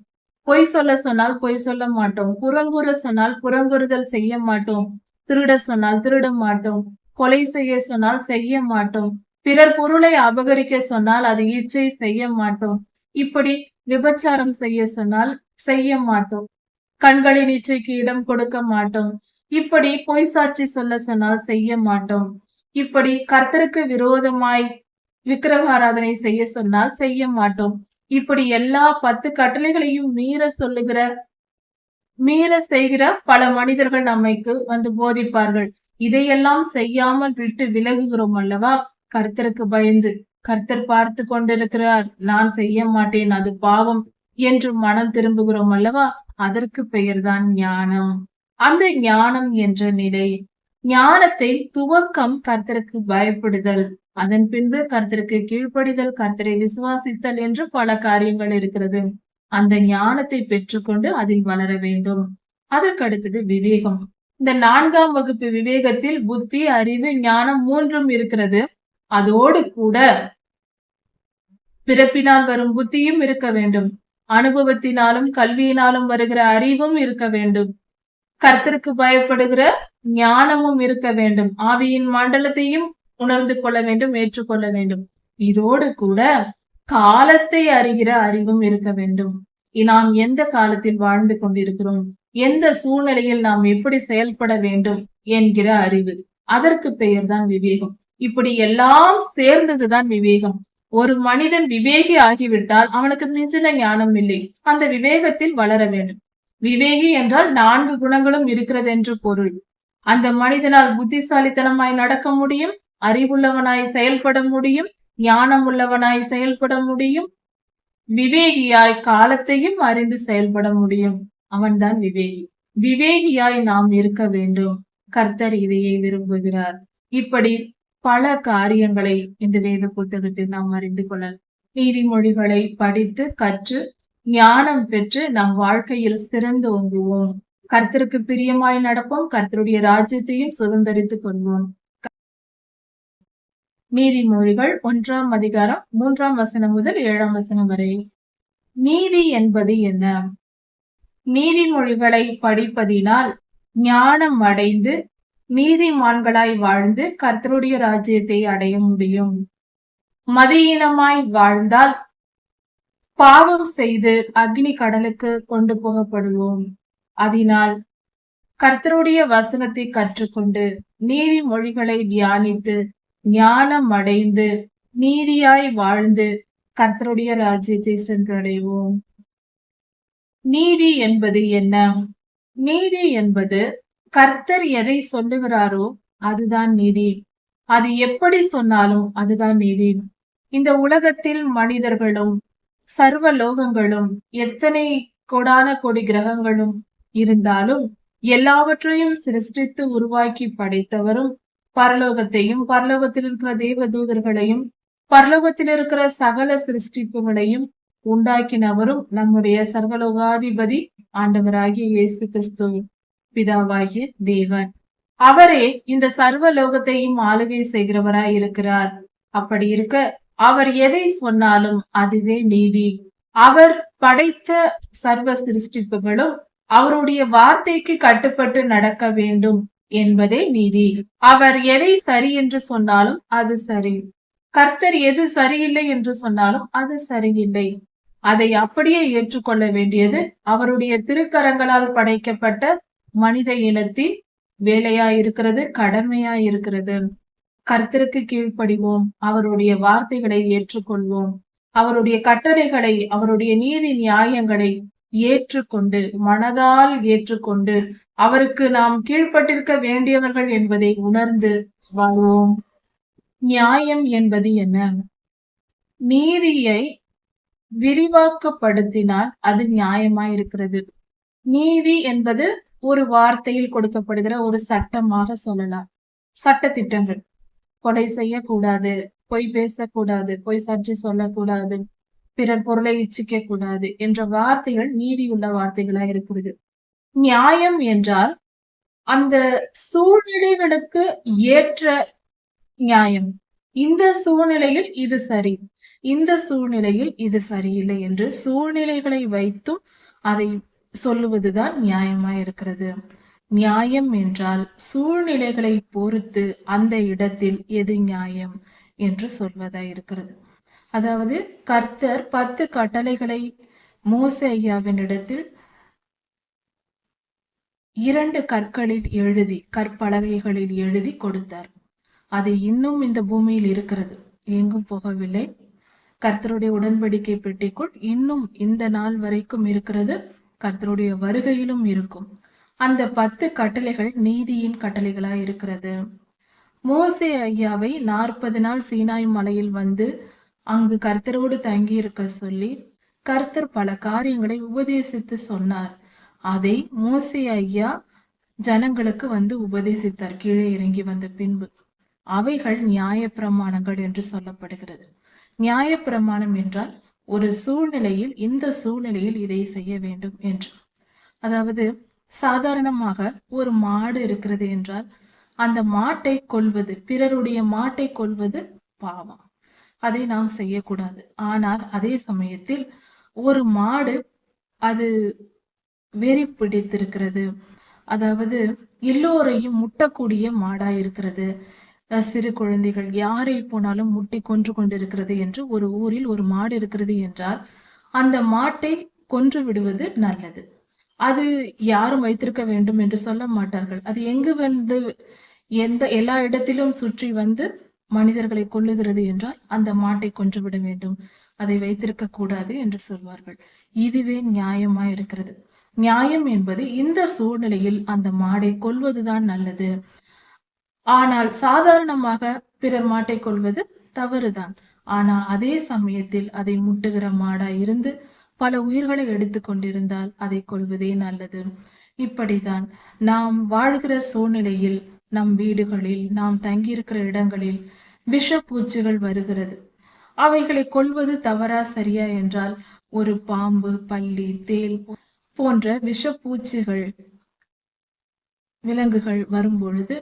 பொய் சொல்ல சொன்னால் பொய் சொல்ல மாட்டோம், புறங்கூற சொன்னால் புறங்கூறுதல் செய்ய மாட்டோம், திருட சொன்னால் திருட மாட்டோம், கொலை செய்ய சொன்னால் செய்ய மாட்டோம், பிறர் பொருளை அபகரிக்க சொன்னால் அது இச்சை செய்ய மாட்டோம், இப்படி விபச்சாரம் செய்ய சொன்னால் செய்ய மாட்டோம், கண்களின் இச்சைக்கு இடம் கொடுக்க மாட்டோம், இப்படி பொய் சாட்சி சொல்ல சொன்னால் செய்ய மாட்டோம், இப்படி கர்த்தருக்கு விரோதமாய் விக்கிரக ஆராதனை செய்ய சொன்னால் செய்ய மாட்டோம், இப்படி எல்லா 10 கட்டளைகளையும் மீற செய்கிற பல மனிதர்கள் நம்மைக்கு வந்து போதிப்பார்கள். இதையெல்லாம் செய்யாமல் விட்டு விலகுகிறோம் அல்லவா? கர்த்தருக்கு பயந்து, கர்த்தர் பார்த்து கொண்டிருக்கிறார், நான் செய்ய மாட்டேன், அது பாவம் என்று மனம் திரும்புகிறோம் அல்லவா? அதற்கு பெயர்தான் ஞானம். அந்த ஞானம் என்ற நிலை, ஞானத்தை துவக்கம் கர்த்தருக்கு பயப்படுதல், அதன் பின்பு கர்த்தருக்கு கீழ்ப்படிதல், கர்த்தரை விசுவாசித்தல் என்று பல காரியங்கள் இருக்கிறது. அந்த ஞானத்தை பெற்றுக்கொண்டு அதில் வளர வேண்டும். அதற்கு அடுத்தது விவேகம். இந்த 4ஆம் வகுப்பு விவேகத்தில் புத்தி, அறிவு, ஞானம் 3ம் இருக்கிறது. அதோடு கூட பிறப்பினால் வரும் புத்தியும் இருக்க வேண்டும், அனுபவத்தினாலும் கல்வியினாலும் வருகிற அறிவும் இருக்க வேண்டும், கர்த்தருக்கு பயப்படுகிற ஞானமும் இருக்க வேண்டும், ஆவியின் மண்டலத்தையும் உணர்ந்து கொள்ள வேண்டும், ஏற்றுக்கொள்ள வேண்டும். இதோடு கூட காலத்தை அறிகிற அறிவும் இருக்க வேண்டும். நாம் எந்த காலத்தில் வாழ்ந்து கொண்டிருக்கிறோம், எந்த சூழ்நிலையில் நாம் எப்படி செயல்பட வேண்டும் என்கிற அறிவு, அதற்கு பெயர்தான் விவேகம். இப்படி எல்லாம் சேர்ந்ததுதான் விவேகம். ஒரு மனிதன் விவேகி ஆகிவிட்டால் அவனுக்கு மிஞ்சின ஞானம் இல்லை, அந்த விவேகத்தில் வளர வேண்டும். விவேகி என்றால் 4 குணங்களும் இருக்கிறது என்று பொருள். அந்த மனிதனால் புத்திசாலித்தனமாய் நடக்க முடியும், அறிவுள்ளவனாய் செயல்பட முடியும், ஞானம் உள்ளவனாய் செயல்பட முடியும், விவேகியாய் காலத்தையும் அறிந்து செயல்பட முடியும். அவன்தான் விவேகி. விவேகியாய் நாம் இருக்க வேண்டும். கர்த்தர் இதையே விரும்புகிறார். இப்படி பல காரியங்களை இந்த வேத புத்தகத்தில் நாம் அறிந்து கொள்ளலாம். நீதிமொழிகளை படித்து கற்று ஞானம் பெற்று நம் வாழ்க்கையில் சிறந்து ஓங்குவோம். கர்த்தருக்கு பிரியமாய் நடப்போம், கர்த்தருடைய ராஜ்யத்தையும் சுதந்திரித்துக் கொள்வோம். நீதிமொழிகள் 1ஆம் அதிகாரம் 3ஆம் வசனம் முதல் 7ஆம் வசனம் வரை. நீதி என்பது என்ன? நீதிமொழிகளை படிப்பதினால் ஞானம் அடைந்து நீதிமான்களாய் வாழ்ந்து கர்த்தருடைய ராஜ்யத்தை அடைய முடியும். மதியீனமாய் வாழ்ந்தால் பாவம் செய்து அக்னி கடலுக்கு கொண்டு போகப்படுவோம். அதனால் கர்த்தருடைய வசனத்தை கற்றுக்கொண்டு நீதிமொழிகளை தியானித்து ஞானம் அடைந்து நீதியாய் வாழ்ந்து கர்த்தருடைய ராஜ்யத்தை சென்றடைவோம். நீதி என்பது என்ன? நீதி என்பது கர்த்தர் எதை சொல்லுகிறாரோ அதுதான் நீதி. அது எப்படி சொன்னாலும் அதுதான் நீதி. இந்த உலகத்தில் மனிதர்களும் சர்வ லோகங்களும் எத்தனை கோடான கோடி கிரகங்களும் இருந்தாலும் எல்லாவற்றையும் சிருஷ்டித்து உருவாக்கி படைத்தவரும், பரலோகத்தையும் பரலோகத்தில் இருக்கிற தேவ தூதர்களையும் பரலோகத்தில் இருக்கிற சகல சிருஷ்டிப்புகளையும் உண்டாக்கினவரும் நம்முடைய சர்வலோகாதிபதி ஆண்டவராகிய இயேசு கிறிஸ்து பிதாவாகிய தேவன். அவரே இந்த சர்வ லோகத்தையும் ஆளுகை செய்கிறவராய் இருக்கிறார். அப்படி இருக்க அவர் எதை சொன்னாலும் அதுவே நீதி. அவர் படைத்த சர்வ சிருஷ்டிப்புகளும் அவருடைய வார்த்தைக்கு கட்டுப்பட்டு நடக்க வேண்டும் என்பதே நீதி. அவர் எதை சரி என்று சொன்னாலும் அது சரி, கர்த்தர் எது சரியில்லை என்று சொன்னாலும் அது சரியில்லை. அதை அப்படியே ஏற்றுக்கொள்ள வேண்டியது அவருடைய திருக்கரங்களால் படைக்கப்பட்ட மனித இனத்தின் வேலையாயிருக்கிறது, கடமையாயிருக்கிறது. கர்த்தருக்கு கீழ்ப்படிவோம், அவருடைய வார்த்தைகளை ஏற்றுக்கொள்வோம், அவருடைய கட்டளைகளை அவருடைய நீதி நியாயங்களை ஏற்றுக்கொண்டு மனதால் ஏற்றுக்கொண்டு அவருக்கு நாம் கீழ்ப்பட்டிருக்க வேண்டியவர்கள் என்பதை உணர்ந்து வாழ்வோம். நியாயம் என்பது என்ன? நீதியை விரிவாக்கப்படுத்தினால் அது நியாயமாய் இருக்கிறது. நீதி என்பது ஒரு வார்த்தையில் கொடுக்கப்படுகிற ஒரு சட்டமாக சொல்லலாம். சட்ட திட்டங்கள். கொலை செய்யக்கூடாது, பொய் பேசக்கூடாது, பொய் சாட்சி சொல்லக்கூடாது, பிறர் பொருளை இச்சிக்க கூடாது என்ற வார்த்தைகள் நீதியுள்ள வார்த்தைகளா இருக்கிறது. நியாயம் என்றால் அந்த சூழ்நிலைகளுக்கு ஏற்ற நியாயம். இந்த சூழ்நிலையில் இது சரி, இந்த சூழ்நிலையில் இது சரியில்லை என்று சூழ்நிலைகளை வைத்தும் அதை சொல்லுவதுதான் நியாயமாய் இருக்கிறது. நியாயம் என்றால் சூழ்நிலைகளை பொறுத்து அந்த இடத்தில் எது நியாயம் என்று சொல்வதாய் இருக்கிறது. அதாவது கர்த்தர் 10 கட்டளைகளை மோசே ஐயாவினிடத்தில் 2 கற்களில் எழுதி, கற்பலகைகளில் எழுதி கொடுத்தார். அது இன்னும் இந்த பூமியில் இருக்கிறது, எங்கும் போகவில்லை. கர்த்தருடைய உடன்படிக்கை பெட்டிக்குள் இன்னும் இந்த நாள் வரைக்கும் இருக்கிறது, கர்த்தருடைய வருகையிலும் இருக்கும். அந்த 10 கட்டளைகள் நீதியின் கட்டளைகளாய் இருக்கிறது. மோசே ஐயாவை 40 நாள் சீனாய் மலையில் வந்து அங்கு கர்த்தரோடு தங்கி இருக்க சொல்லி கர்த்தர் பல காரியங்களை உபதேசித்து சொன்னார். அதை மோசே ஐயா ஜனங்களுக்கு வந்து உபதேசித்தார் கீழே இறங்கி வந்த பின்பு. அவைகள் நியாயப்பிரமாணங்கள் என்று சொல்லப்படுகிறது. நியாயப்பிரமாணம் என்றால் ஒரு சூழ்நிலையில் இந்த சூழ்நிலையில் இதை செய்ய வேண்டும் என்று. அதாவது சாதாரணமாக ஒரு மாடு இருக்கிறது என்றால் அந்த மாட்டை கொல்வது, பிறருடைய மாட்டை கொல்வது பாவம், அதை நாம் செய்யக்கூடாது. ஆனால் அதே சமயத்தில் ஒரு மாடு அது வெறி பிடித்திருக்கிறது, அதாவது எல்லோரையும் முட்டக்கூடிய மாடா இருக்கிறது, சிறு குழந்தைகள் யாரை போனாலும் முட்டி கொன்று கொண்டிருக்கிறது என்று ஒரு ஊரில் ஒரு மாடு இருக்கிறது என்றால் அந்த மாட்டை கொன்று விடுவது நல்லது. அது யாரும் வைத்திருக்க வேண்டும் என்று சொல்ல மாட்டார்கள். அது எங்கு வந்து எல்லா இடத்திலும் சுற்றி வந்து மனிதர்களை கொல்லுகிறது என்றால் அந்த மாட்டை கொன்றுவிட வேண்டும், அதை வைத்திருக்க கூடாது என்று சொல்வார்கள். இதுவே நியாயமாய் இருக்கிறது. நியாயம் என்பது இந்த சூழ்நிலையில் அந்த மாடை கொல்வதுதான் நல்லது. ஆனால் சாதாரணமாக பிறர் மாட்டை கொல்வது தவறுதான். ஆனால் அதே சமயத்தில் அதை முட்டுகிற மாடா இருந்து பல உயிர்களை எடுத்து கொண்டிருந்தால் அதை கொல்வதே நல்லது. இப்படிதான் நாம் வாழ்கிற சூழ்நிலையில், நம் வீடுகளில், நாம் தங்கியிருக்கிற இடங்களில் விஷப்பூச்சிகள் வருகிறது. அவைகளை கொல்வது தவறா சரியா என்றால் ஒரு பாம்பு, பல்லி, தேல் போன்ற விஷப்பூச்சிகள், விலங்குகள் வரும் பொழுது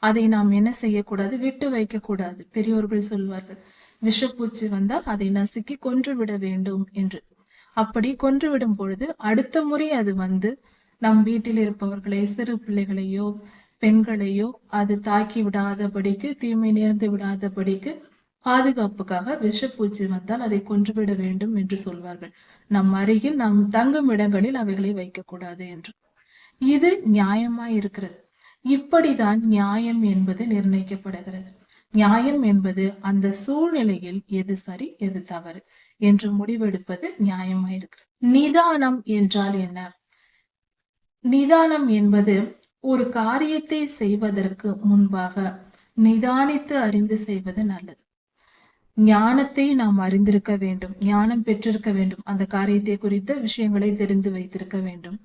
அதை நாம் என்ன செய்யக்கூடாது, விட்டு வைக்க கூடாது. பெரியோர்கள் சொல்வார்கள், விஷப்பூச்சி வந்தால் அதை நசுக்கி கொன்று விட வேண்டும் என்று. அப்படி கொன்றுவிடும் பொழுது அடுத்த முறை அது வந்து நம் வீட்டில் இருப்பவர்களை, சிறு பிள்ளைகளையோ பெண்களையோ அது தாக்கி விடாதபடிக்கு, தீமை நேர்ந்து விடாதபடிக்கு பாதுகாப்புக்காக விஷப்பூச்சி வந்தால் அதை கொன்றுவிட வேண்டும் என்று சொல்வார்கள். நம் அருகில் நாம் தங்கும் இடங்களில் அவைகளை வைக்கக்கூடாது என்று. இது நியாயமாய் இருக்கிறது. இப்படிதான் நியாயம் என்பது நிர்ணயிக்கப்படுகிறது. நியாயம் என்பது அந்த சூழ்நிலையில் எது சரி எது தவறு என்று முடிவெடுப்பது நியாயமாயிருக்கு. நிதானம் என்றால் என்ன? நிதானம் என்பது ஒரு காரியத்தை செய்வதற்கு முன்பாக நிதானித்து அறிந்து செய்வது நல்லது. ஞானத்தை நாம் அறிந்திருக்க வேண்டும், ஞானம் பெற்றிருக்க வேண்டும், அந்த காரியத்தை குறித்த விஷயங்களை தெரிந்து வைத்திருக்க வேண்டும்.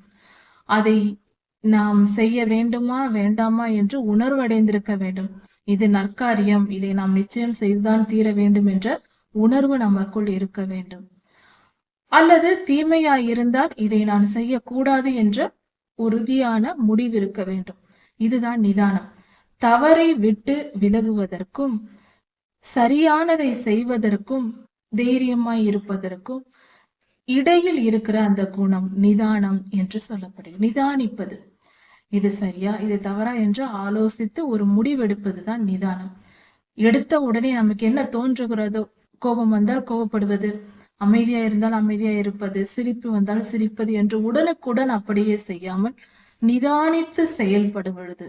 அதை நாம் செய்ய வேண்டுமா வேண்டாமா என்று உணர்வடைந்திருக்க வேண்டும். இது நற்காரியம், இதை நாம் நிச்சயம் செய்துதான் தீர வேண்டும் என்ற உணர்வு நமக்குள் இருக்க வேண்டும். அல்லது தீமையாய் இருந்தால் இதை நான் செய்யக்கூடாது என்ற உறுதியான முடிவு இருக்க வேண்டும். இதுதான் நிதானம். தவறை விட்டு விலகுவதற்கும் சரியானதை செய்வதற்கும் தைரியமாய் இருப்பதற்கும் இடையில் இருக்கிற அந்த குணம் நிதானம் என்று சொல்லப்படுகிறது. நிதானிப்பது, இது சரியா இது தவறா என்று ஆலோசித்து ஒரு முடிவெடுப்பதுதான் நிதானம். எடுத்த உடனே நமக்கு என்ன தோன்றுகிறதோ, கோபம் வந்தால் கோபப்படுவது, அமைதியா இருந்தால் அமைதியா இருப்பது, சிரிப்பு வந்தால் சிரிப்பது என்று உடனுக்குடன் அப்படியே செய்யாமல் நிதானித்து செயல்படுவது.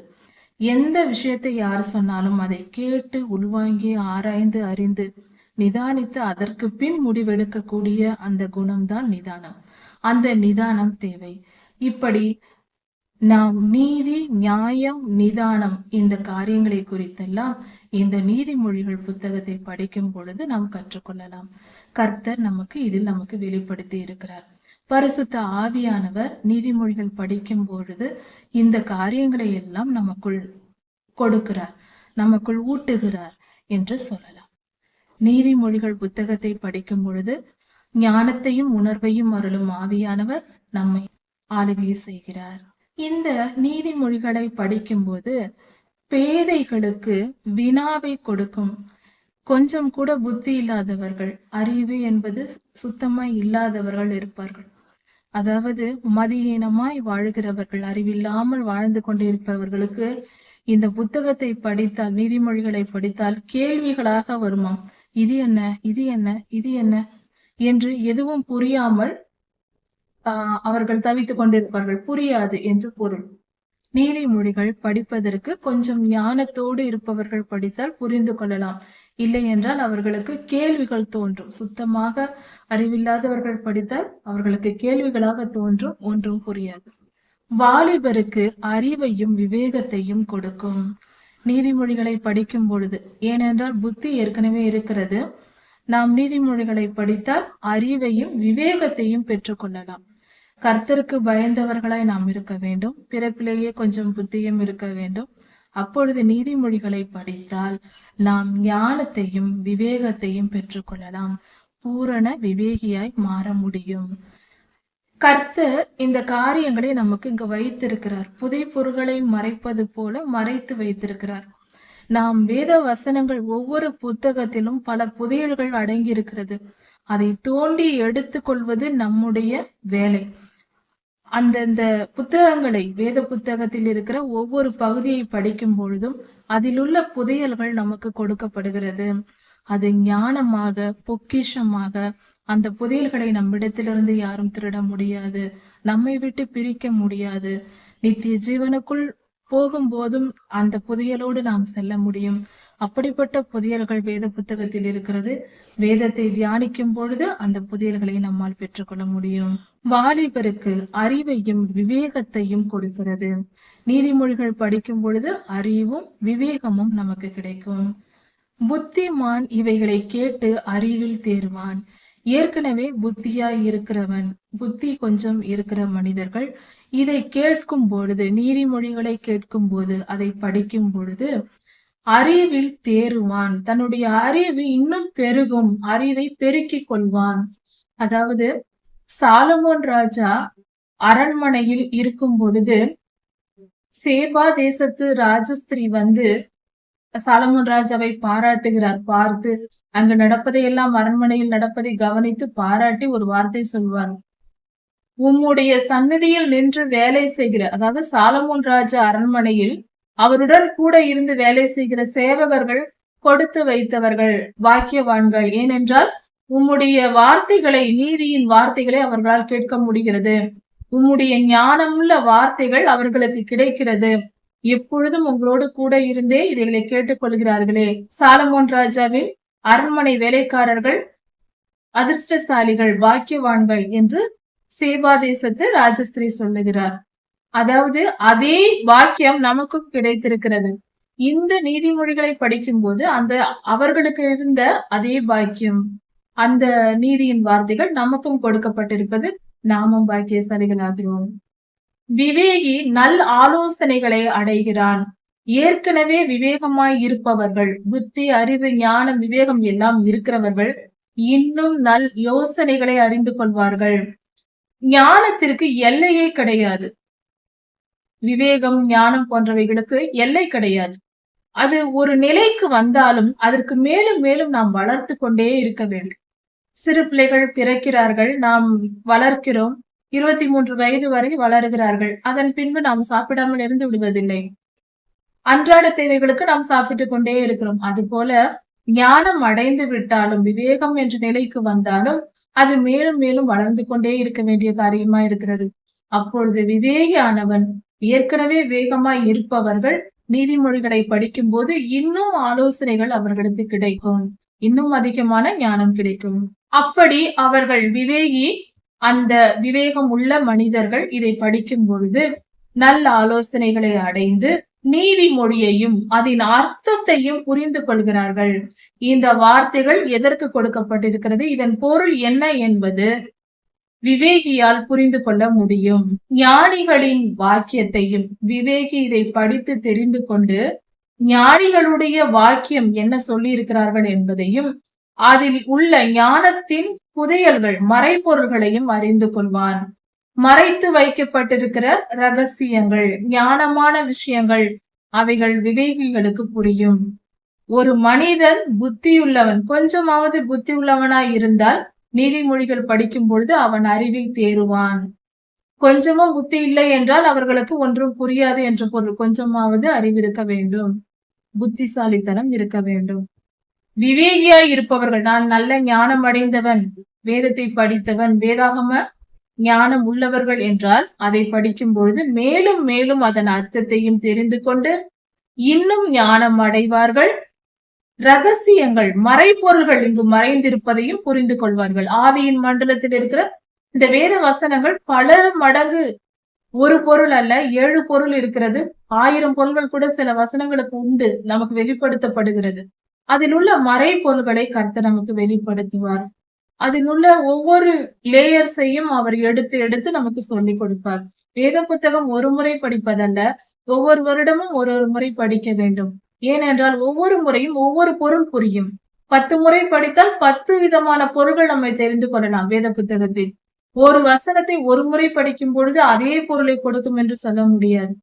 எந்த விஷயத்தை யார் சொன்னாலும் அதை கேட்டு உள்வாங்கி ஆராய்ந்து அறிந்து நிதானித்து அதற்கு பின் முடிவெடுக்கக்கூடிய அந்த குணம்தான் நிதானம். அந்த நிதானம் தேவை. இப்படி நாம் நீதி, நியாயம், நிதானம் இந்த காரியங்களை குறித்தெல்லாம் இந்த நீதிமொழிகள் புத்தகத்தை படிக்கும் பொழுது நாம் கற்றுக்கொள்ளலாம். கர்த்தர் நமக்கு வெளிப்படுத்தி இருக்கிறார். பரிசுத்த ஆவியானவர் நீதிமொழிகள் படிக்கும் பொழுது இந்த காரியங்களை எல்லாம் நமக்குள் கொடுக்கிறார், நமக்குள் ஊட்டுகிறார் என்று சொல்லலாம். நீதிமொழிகள் புத்தகத்தை படிக்கும் பொழுது ஞானத்தையும் உணர்வையும் அருளும் ஆவியானவர் நம்மை ஆளுகை செய்கிறார். இந்த நீதிமொழிகளை படிக்கும்போது பேதைகளுக்கு வினாவை கொடுக்கும். கொஞ்சம் கூட புத்தி இல்லாதவர்கள், அறிவு என்பது சுத்தமா இல்லாதவர்கள் இருப்பார்கள். அதாவது மதியீனமாய் வாழ்கிறவர்கள், அறிவில்லாமல் வாழ்ந்து கொண்டிருப்பவர்களுக்கு இந்த புத்தகத்தை படித்தால், நீதிமொழிகளை படித்தால் கேள்விகளாக வருமாம். இது என்ன, இது என்ன, இது என்ன என்று எதுவும் புரியாமல் அவர்கள் தவித்துக் கொண்டிருப்பார்கள். புரியாது என்று பொருள். நீதிமொழிகள் படிப்பதற்கு கொஞ்சம் ஞானத்தோடு இருப்பவர்கள் படித்தால் புரிந்து கொள்ளலாம். இல்லை என்றால் அவர்களுக்கு கேள்விகள் தோன்றும். சுத்தமாக அறிவில்லாதவர்கள் படித்தால் அவர்களுக்கு கேள்விகளாக தோன்றும், ஒன்றும் புரியாது. வாலிபருக்கு அறிவையும் விவேகத்தையும் கொடுக்கும் நீதிமொழிகளை படிக்கும் பொழுது. ஏனென்றால் புத்தி ஏற்கனவே இருக்கிறது. நாம் நீதிமொழிகளை படித்தால் அறிவையும் விவேகத்தையும் பெற்றுக்கொள்ளலாம். கர்த்தருக்கு பயந்தவர்களாய் நாம் இருக்க வேண்டும். பிறப்பிலேயே கொஞ்சம் புத்தியும் இருக்க வேண்டும். அப்பொழுது நீதிமொழிகளை படித்தால் நாம் ஞானத்தையும் விவேகத்தையும் பெற்றுக்கொள்ளலாம். பூரண விவேகியாய் மாற முடியும். கர்த்தர் இந்த காரியங்களை நமக்கு இங்கு வைத்திருக்கிறார். புதை பொருள்களை மறைப்பது போல மறைத்து வைத்திருக்கிறார். நாம் வேத வசனங்கள் ஒவ்வொரு புத்தகத்திலும் பல புதையல்கள் அடங்கி இருக்கிறது. அதை தோண்டி எடுத்துக்கொள்வது நம்முடைய வேலை. அந்தந்த புத்தகங்களை, வேத புத்தகத்தில் இருக்கிற ஒவ்வொரு பகுதியை படிக்கும் பொழுதும் அதில் உள்ள புதையல்கள் நமக்கு கொடுக்கப்படுகிறது. அது ஞானமாக, பொக்கிஷமாக, அந்த புதையல்களை நம்மிடத்திலிருந்து யாரும் திருட முடியாது, நம்மை விட்டு பிரிக்க முடியாது. நித்திய ஜீவனுக்குள் போகும்போதும் அந்த புதையலோடு நாம் செல்ல முடியும். அப்படிப்பட்ட புதையல்கள் வேத புத்தகத்தில் இருக்கிறது. வேதத்தை தியானிக்கும் பொழுது அந்த புதையல்களை நம்மால் பெற்றுக்கொள்ள முடியும். வாலிபருக்கு அறிவையும் விவேகத்தையும் கொடுக்கிறது. நீதிமொழிகள் படிக்கும் பொழுது அறிவும் விவேகமும் நமக்கு கிடைக்கும். புத்திமான் இவைகளை கேட்டு அறிவில் தேர்வான். ஏற்கனவே புத்தியாய் இருக்கிறவன், புத்தி கொஞ்சம் இருக்கிற மனிதர்கள் இதை கேட்கும் பொழுது, நீதிமொழிகளை கேட்கும் போது, அதை படிக்கும் பொழுது அறிவில் தேறுவான். தன்னுடைய அறிவு இன்னும் பெருகும், அறிவை பெருக்கிக் கொள்வான். அதாவது சாலமோன் ராஜா அரண்மனையில் இருக்கும் பொழுது சேபா தேசத்து ராஜஸ்திரீ வந்து சாலமோன் ராஜாவை பாராட்டுகிறார். பார்த்து அங்கு நடப்பதையெல்லாம், அரண்மனையில் நடப்பதை கவனித்து பாராட்டி ஒரு வார்த்தை சொல்வார். உம்முடைய சன்னதியில் நின்று வேலை செய்கிற, அதாவது சாலமோன் ராஜா அரண்மனையில் அவருடன் கூட இருந்து வேலை செய்கிற சேவகர்கள் கொடுத்து வைத்தவர்கள் பாக்கியவான்கள். ஏனென்றால் உம்முடைய வார்த்தைகளை, நீதியின் வார்த்தைகளை அவர்களால் கேட்க முடிகிறது. உம்முடைய ஞானமுள்ள வார்த்தைகள் அவர்களுக்கு கிடைக்கிறது. எப்பொழுதும் உங்களோடு கூட இருந்தே இதைகளை கேட்டுக்கொள்கிறார்களே. சாலமோன் ராஜாவின் அரண்மனை வேலைக்காரர்கள் அதிர்ஷ்டசாலிகள், பாக்கியவான்கள் என்று சேபா தேசத்து ராஜஸ்திரீ சொல்லுகிறார். அதாவது அதே பாக்கியம் நமக்கும் கிடைத்திருக்கிறது. இந்த நீதிமொழிகளை படிக்கும் போது அந்த அவர்களுக்கு இருந்த அதே பாக்கியம், அந்த நீதியின் வார்த்தைகள் நமக்கும் கொடுக்கப்பட்டிருப்பது, நாமும் பாக்கியசாலிகளாகிறோம். விவேகி நல் ஆலோசனைகளை அடைகிறான். ஏற்கனவே விவேகமாய் இருப்பவர்கள், புத்தி, அறிவு, ஞானம், விவேகம் எல்லாம் இருக்கிறவர்கள் இன்னும் நல் யோசனைகளை அறிந்து கொள்வார்கள். ஞானத்திற்கு எல்லையே கிடையாது. விவேகம், ஞானம் போன்றவைகளுக்கு எல்லை கிடையாது. அது ஒரு நிலைக்கு வந்தாலும் அதற்கு மேலும் மேலும் நாம் வளர்த்து கொண்டே இருக்க வேண்டும். சிறு பிள்ளைகள் பிறக்கிறார்கள், நாம் வளர்க்கிறோம். 23 வயது வரை வளருகிறார்கள். அதன் பின்பு நாம் சாப்பிடாமல் இருந்து விடுவதில்லை. அன்றாட தேவைகளுக்கு நாம் சாப்பிட்டு கொண்டே இருக்கிறோம். அது போல ஞானம் அடைந்து விட்டாலும், விவேகம் என்ற நிலைக்கு வந்தாலும் அது மேலும் மேலும் வளர்ந்து கொண்டே இருக்க வேண்டிய காரியமா இருக்கிறது. அப்பொழுது விவேகியானவன், ஏற்கனவே வேகமாய் இருப்பவர்கள் நீதிமொழிகளை படிக்கும் போது இன்னும் ஆலோசனைகள் அவர்களுக்கு கிடைக்கும், இன்னும் அதிகமான ஞானம் கிடைக்கும். அப்படி அவர்கள் விவேகி, அந்த விவேகம் உள்ள மனிதர்கள் இதை படிக்கும் பொழுது நல்ல ஆலோசனைகளை அடைந்து நீதிமொழியையும் அதன் அர்த்தத்தையும் புரிந்து கொள்கிறார்கள். இந்த வார்த்தைகள் எதற்கு கொடுக்கப்பட்டிருக்கிறது, இதன் பொருள் என்ன என்பது விவேகியால் புரிந்து கொள்ள முடியும். ஞானிகளின் வாக்கியத்தையும் விவேகி இதை படித்து தெரிந்து கொண்டு ஞானிகளுடைய வாக்கியம் என்ன சொல்லி இருக்கிறார்கள் என்பதையும் அதில் உள்ள ஞானத்தின் புதையல்கள் மறைபொருள்களையும் அறிந்து கொள்வான். மறைத்து வைக்கப்பட்டிருக்கிற ரகசியங்கள், ஞானமான விஷயங்கள், அவைகள் விவேகிகளுக்கு புரியும். ஒரு மனிதன் புத்தியுள்ளவன், கொஞ்சமாவது புத்தி உள்ளவனாய் இருந்தால் நீதிமொழிகள் படிக்கும் பொழுது அவன் அறிவில் தேறுவான். கொஞ்சமும் புத்தி இல்லை என்றால் அவர்களுக்கு ஒன்றும் புரியாது என்ற பொருள். கொஞ்சமாவது அறிவு இருக்க வேண்டும், புத்திசாலித்தனம் இருக்க வேண்டும். விவேகியாய் இருப்பவர்கள், நான் நல்ல ஞானம் அடைந்தவன், வேதத்தை படித்தவன், வேதாகம ஞானம் உள்ளவர்கள் என்றால் அதை படிக்கும் பொழுது மேலும் மேலும் அதன் அர்த்தத்தையும் தெரிந்து கொண்டு இன்னும் ஞானம் அடைவார்கள். ரகசியங்கள், மறைபொருள்கள் இங்கு மறைந்திருப்பதையும் புரிந்து கொள்வார்கள். ஆவியின் மண்டலத்தில் இருக்கிற இந்த வேத வசனங்கள் பல மடங்கு, ஒரு பொருள் அல்ல 7 பொருள் இருக்கிறது. 1000 பொருள்கள் கூட சில வசனங்களுக்கு உண்டு, நமக்கு வெளிப்படுத்தப்படுகிறது. அதில் உள்ள மறைபொருள்களை கர்த்தர் நமக்கு வெளிப்படுத்துவார். அதில் உள்ள ஒவ்வொரு லேயர்ஸையும் அவர் எடுத்து எடுத்து நமக்கு சொல்லிக் கொடுப்பார். வேத புத்தகம் ஒரு முறை படிப்பதல்ல, ஒவ்வொரு வருடமும் ஒரு முறை படிக்க வேண்டும். ஏனென்றால் ஒவ்வொரு முறையும் ஒவ்வொரு பொருள் புரியும். 10 முறை படித்தால் 10 விதமான பொருள்கள் நம்ம தெரிந்து கொள்ளலாம். வேத புத்தகத்தில் ஒரு வசனத்தை ஒரு முறை படிக்கும் பொழுது அதே பொருளை கொடுக்கும் என்று சொல்ல முடியாது.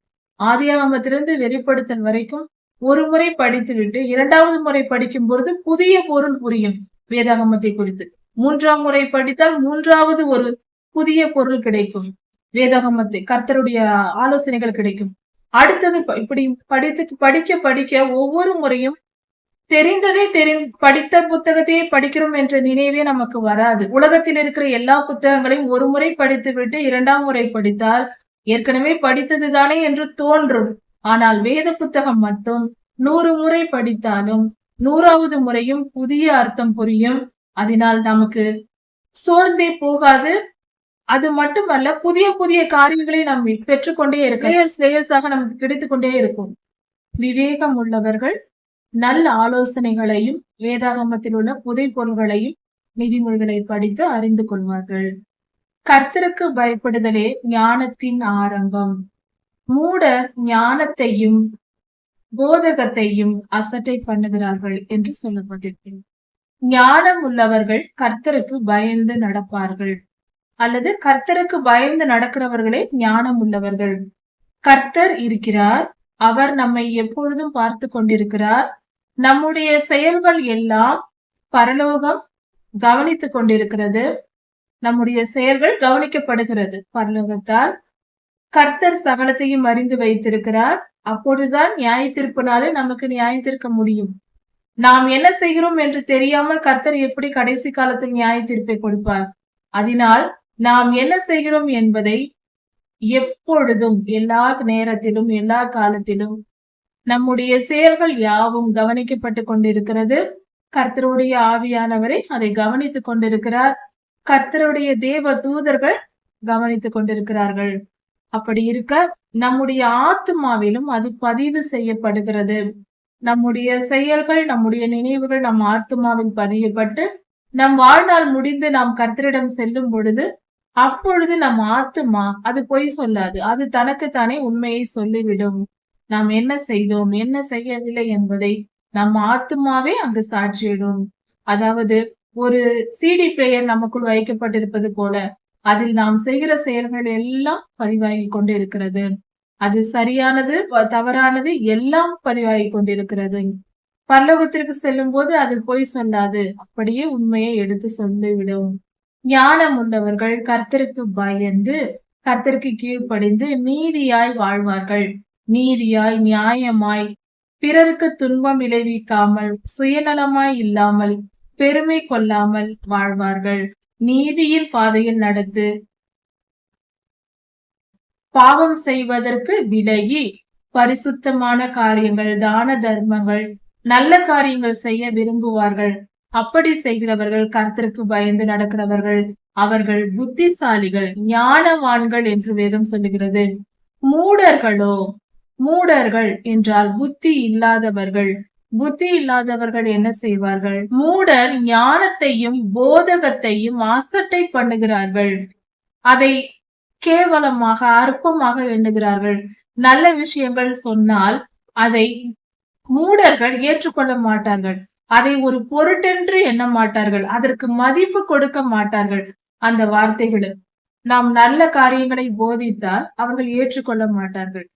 ஆதியாகமத்திலிருந்து வெளிப்படுத்தல் வரைக்கும் ஒரு முறை படித்துவிட்டு 2வது முறை படிக்கும் பொழுது புதிய பொருள் புரியும் வேதாகமத்தை குறித்து. 3ஆம் முறை படித்தால் 3வது ஒரு புதிய பொருள் கிடைக்கும். வேதாகமத்தை கர்த்தருடைய ஆலோசனைகள் கிடைக்கும். அடுத்தது இப்படி படிக்க படிக்க ஒவ்வொரு முறையும் தெரிந்ததே படித்த புத்தகத்தையே படிக்கிறோம் என்ற நினைவே நமக்கு வராது. உலகத்தில் இருக்கிற எல்லா புத்தகங்களையும் ஒரு முறை படித்து விட்டு 2ஆம் முறை படித்தால் ஏற்கனவே படித்தது தானே என்று தோன்றும். ஆனால் வேத புத்தகம் மட்டும் 100 முறை படித்தாலும் 100வது முறையும் புதிய அர்த்தம் புரியும். அதனால் நமக்கு சோர்ந்தே போகாது. அது மட்டுமல்ல, புதிய புதிய காரியங்களை நாம் பெற்றுக்கொண்டே இருக்க லேயர்ஸாக நமக்கு கிடைத்துக் கொண்டே இருக்கும். விவேகம் உள்ளவர்கள் நல்ல ஆலோசனைகளையும் வேதாகமத்தில் உள்ள புதை பொருள்களையும் நீதிமொழிகளை படித்து அறிந்து கொள்வார்கள். கர்த்தருக்கு பயப்படுதலே ஞானத்தின் ஆரம்பம். மூடர் ஞானத்தையும் போதகத்தையும் அசட்டை பண்ணுகிறார்கள் என்று சொல்லப்பட்டிருக்கிறது. ஞானம் உள்ளவர்கள் கர்த்தருக்கு பயந்து நடப்பார்கள், அல்லது கர்த்தருக்கு பயந்து நடக்கிறவர்களே ஞானம் உள்ளவர்கள். கர்த்தர் இருக்கிறார், அவர் நம்மை எப்பொழுதும் பார்த்து கொண்டிருக்கிறார். நம்முடைய செயல்கள் எல்லாம் பரலோகம் கவனித்துக் கொண்டிருக்கிறது. நம்முடைய செயல்கள் கவனிக்கப்படுகிறது பரலோகத்தால். கர்த்தர் சகலத்தையும் அறிந்து வைத்திருக்கிறார். அப்பொழுதுதான் நியாய தீர்ப்பு நாளில் நமக்கு நியாயம் தீர்க்க முடியும். நாம் என்ன செய்கிறோம் என்று தெரியாமல் கர்த்தர் எப்படி கடைசி காலத்தில் நியாய தீர்ப்பை கொடுப்பார்? அதனால் நாம் என்ன செய்கிறோம் என்பதை எப்பொழுதும், எல்லா நேரத்திலும், எல்லா காலத்திலும் நம்முடைய செயல்கள் யாவும் கவனிக்கப்பட்டு கொண்டிருக்கிறது. கர்த்தருடைய ஆவியானவரை அதை கவனித்துக் கொண்டிருக்கிறார். கர்த்தருடைய தேவ தூதர்கள் கவனித்துக் கொண்டிருக்கிறார்கள். அப்படி இருக்க நம்முடைய ஆத்மாவிலும் அது பதிவு செய்யப்படுகிறது. நம்முடைய செயல்கள், நம்முடைய நினைவுகள் நம் ஆத்மாவில் பதியப்பட்டு நம் வாழ்நாள் முடிந்து நாம் கர்த்தரிடம் செல்லும் பொழுது, அப்பொழுது நம் ஆத்மா அது பொய் சொல்லாது, அது தனக்குத்தானே உண்மையை சொல்லிவிடும். நாம் என்ன செய்தோம், என்ன செய்யவில்லை என்பதை நம் ஆத்மாவே அங்கு சாட்சியிடும். அதாவது ஒரு சிடி பிளேயர் நமக்குள் வைக்கப்பட்டிருப்பது போல அதில் நாம் செய்கிற செயல்கள் எல்லாம் பதிவாகி கொண்டு இருக்கிறது. அது சரியானது, தவறானது எல்லாம் பதிவாகி கொண்டிருக்கிறது. பரலோகத்திற்கு செல்லும் போது அது பொய் சொல்லாது, அப்படியே உண்மையை எடுத்து சொல்லிவிடும். ஞானம் உள்ளவர்கள் கர்த்தருக்கு பயந்து கர்த்தருக்கு கீழ்ப்படிந்து நீதியாய் வாழ்வார்கள். நீதியாய், நியாயமாய், பிறருக்கு துன்பம் விளைவிக்காமல், சுயநலமாய் இல்லாமல், பெருமை கொள்ளாமல் வாழ்வார்கள். நீதியின் பாதையில் நடந்து பாவம் செய்வதற்கு விலகி பரிசுத்தமான காரியங்கள், தான தர்மங்கள், நல்ல காரியங்கள் செய்ய விரும்புவார்கள். அப்படி செய்கிறவர்கள் கர்த்தருக்கு பயந்து நடக்கிறவர்கள். அவர்கள் புத்திசாலிகள், ஞானவான்கள் என்று வேதம் சொல்லுகிறது. மூடர்களோ, மூடர்கள் என்றால் புத்தி இல்லாதவர்கள். புத்தி இல்லாதவர்கள் என்ன செய்வார்கள்? மூடர் ஞானத்தையும் போதகத்தையும் மாஸ்தட்டை பண்ணுகிறார்கள். அதை கேவலமாக அற்பமாக எண்ணுகிறார்கள். நல்ல விஷயங்கள் சொன்னால் அதை மூடர்கள் ஏற்றுக்கொள்ள மாட்டார்கள். அதை ஒரு பொருட்டென்று எண்ண மாட்டார்கள். அதற்கு மதிப்பு கொடுக்க மாட்டார்கள். அந்த வார்த்தைகளுக்கு நாம் நல்ல காரியங்களை போதித்தால் அவர்கள் ஏற்றுக்கொள்ள மாட்டார்கள்.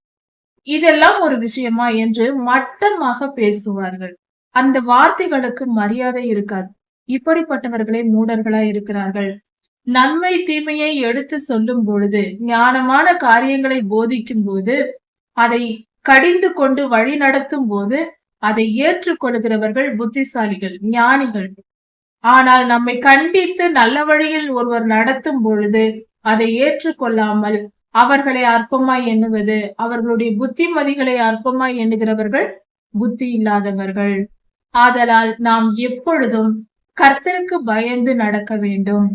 இதெல்லாம் ஒரு விஷயமா என்று மட்டமாக பேசுவார்கள். அந்த வார்த்தைகளுக்கு மரியாதை இருக்காது. இப்படிப்பட்டவர்களே மூடர்களா இருக்கிறார்கள். நன்மை தீமையை எடுத்து சொல்லும் பொழுது, ஞானமான காரியங்களை போதிக்கும் போது, அதை கடிந்து கொண்டு வழி நடத்தும் போது அதை ஏற்றுக்கொள்கிறவர்கள் புத்திசாலிகள், ஞானிகள். ஆனால் நம்மை கண்டித்து நல்ல வழியில் ஒருவர் நடத்தும் பொழுது அதை ஏற்றுக்கொள்ளாமல் அவர்களை அற்பமாய் எண்ணுவது, அவர்களுடைய புத்திமதிகளை அற்பமாய் எண்ணுகிறவர்கள் புத்தி இல்லாதவர்கள். ஆதலால் நாம் எப்பொழுதும் கர்த்தருக்கு பயந்து நடக்க வேண்டும்.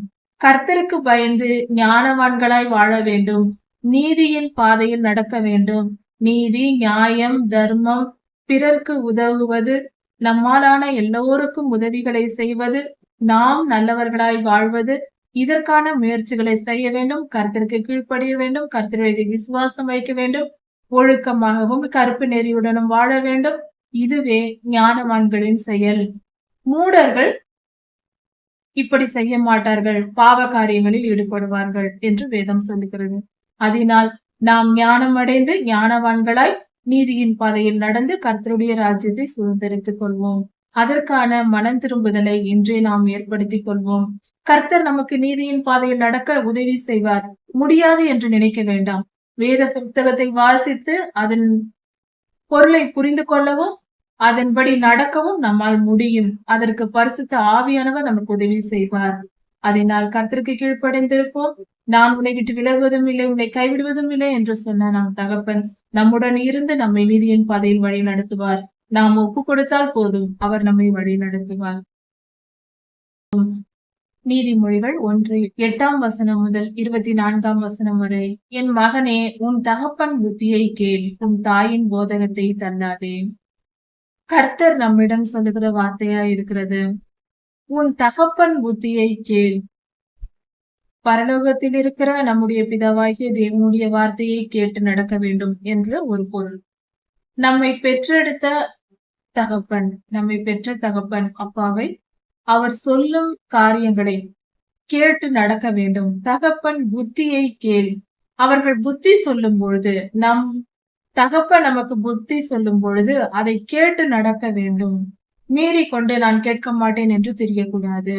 கர்த்தருக்கு பயந்து ஞானவான்களாய் வாழ வேண்டும். நீதியின் பாதையில் நடக்க வேண்டும். நீதி, நியாயம், தர்மம், பிறர்க்கு உதவுவது, நம்மாலான எல்லோருக்கும் உதவிகளை செய்வது, நாம் நல்லவர்களாய் வாழ்வது, இதற்கான முயற்சிகளை செய்ய வேண்டும். கர்த்தருக்கு கீழ்ப்படிய வேண்டும். கர்த்தரை விசுவாசம் வைக்க வேண்டும். ஒழுக்கமாகவும் கருப்பு நெறியுடனும் வாழ வேண்டும். இதுவே ஞானவான்களின் செயல். மூடர்கள் இப்படி செய்ய மாட்டார்கள். பாவ காரியங்களில் ஈடுபடுவார்கள் என்று வேதம் சொல்லுகிறது. அதனால் நாம் ஞானம் அடைந்து ஞானவான்களாய் நீதியின் பாதையில் நடந்து கர்த்தருடைய ராஜ்யத்தை சுதந்திரித்துக் கொள்வோம். அதற்கான மனம் திரும்புதலை இன்றே நாம் ஏற்படுத்திக் கொள்வோம். கர்த்தர் நமக்கு நீதியின் பாதையில் நடக்க உதவி செய்வார். முடியாது என்று நினைக்க வேண்டாம். வேத புத்தகத்தை வாசித்து அதன் பொருளை புரிந்து கொள்ளவும் அதன்படி நடக்கவும் நம்மால் முடியும். அதற்கு பரிசுத்த ஆவியானவர் நமக்கு உதவி செய்வார். அதனால் கர்த்தருக்கு கீழ்ப்படைந்திருப்போம். நான் உன்னை விட்டு விலகுவதும் இல்லை, உன்னை கைவிடுவதும் இல்லை என்று சொன்ன நம் தகப்பன் நம்முடன் இருந்து நம்மை நீதியின் பாதையில் வழி நடத்துவார். நாம் ஒப்பு கொடுத்தால் போதும், அவர் நம்மை வழி நடத்துவார். நீதிமொழிகள் 1:8 முதல் 24 வரை. என் மகனே, உன் தகப்பன் புத்தியை கேள், உன் தாயின் போதகத்தை தள்ளாதே. கர்த்தர் நம்மிடம் சொல்லுகிற வார்த்தையா இருக்கிறது. உன் தகப்பன் புத்தியை கேள். பரலோகத்தில் இருக்கிற நம்முடைய பிதாவாகிய தேவனுடைய வார்த்தையை கேட்டு நடக்க வேண்டும் என்ற ஒரு பொருள். நம்மை பெற்றெடுத்த தகப்பன், நம்மை பெற்ற தகப்பன் அப்பாவை அவர் சொல்லும் காரியங்களை கேட்டு நடக்க வேண்டும். தகப்பன் புத்தியை கேள். அவர்கள் புத்தி சொல்லும் பொழுது, நம் தகப்பன் நமக்கு புத்தி சொல்லும் பொழுது அதை கேட்டு நடக்க வேண்டும். மீறி கொண்டு நான் கேட்க மாட்டேன் என்று தெரியக்கூடாது.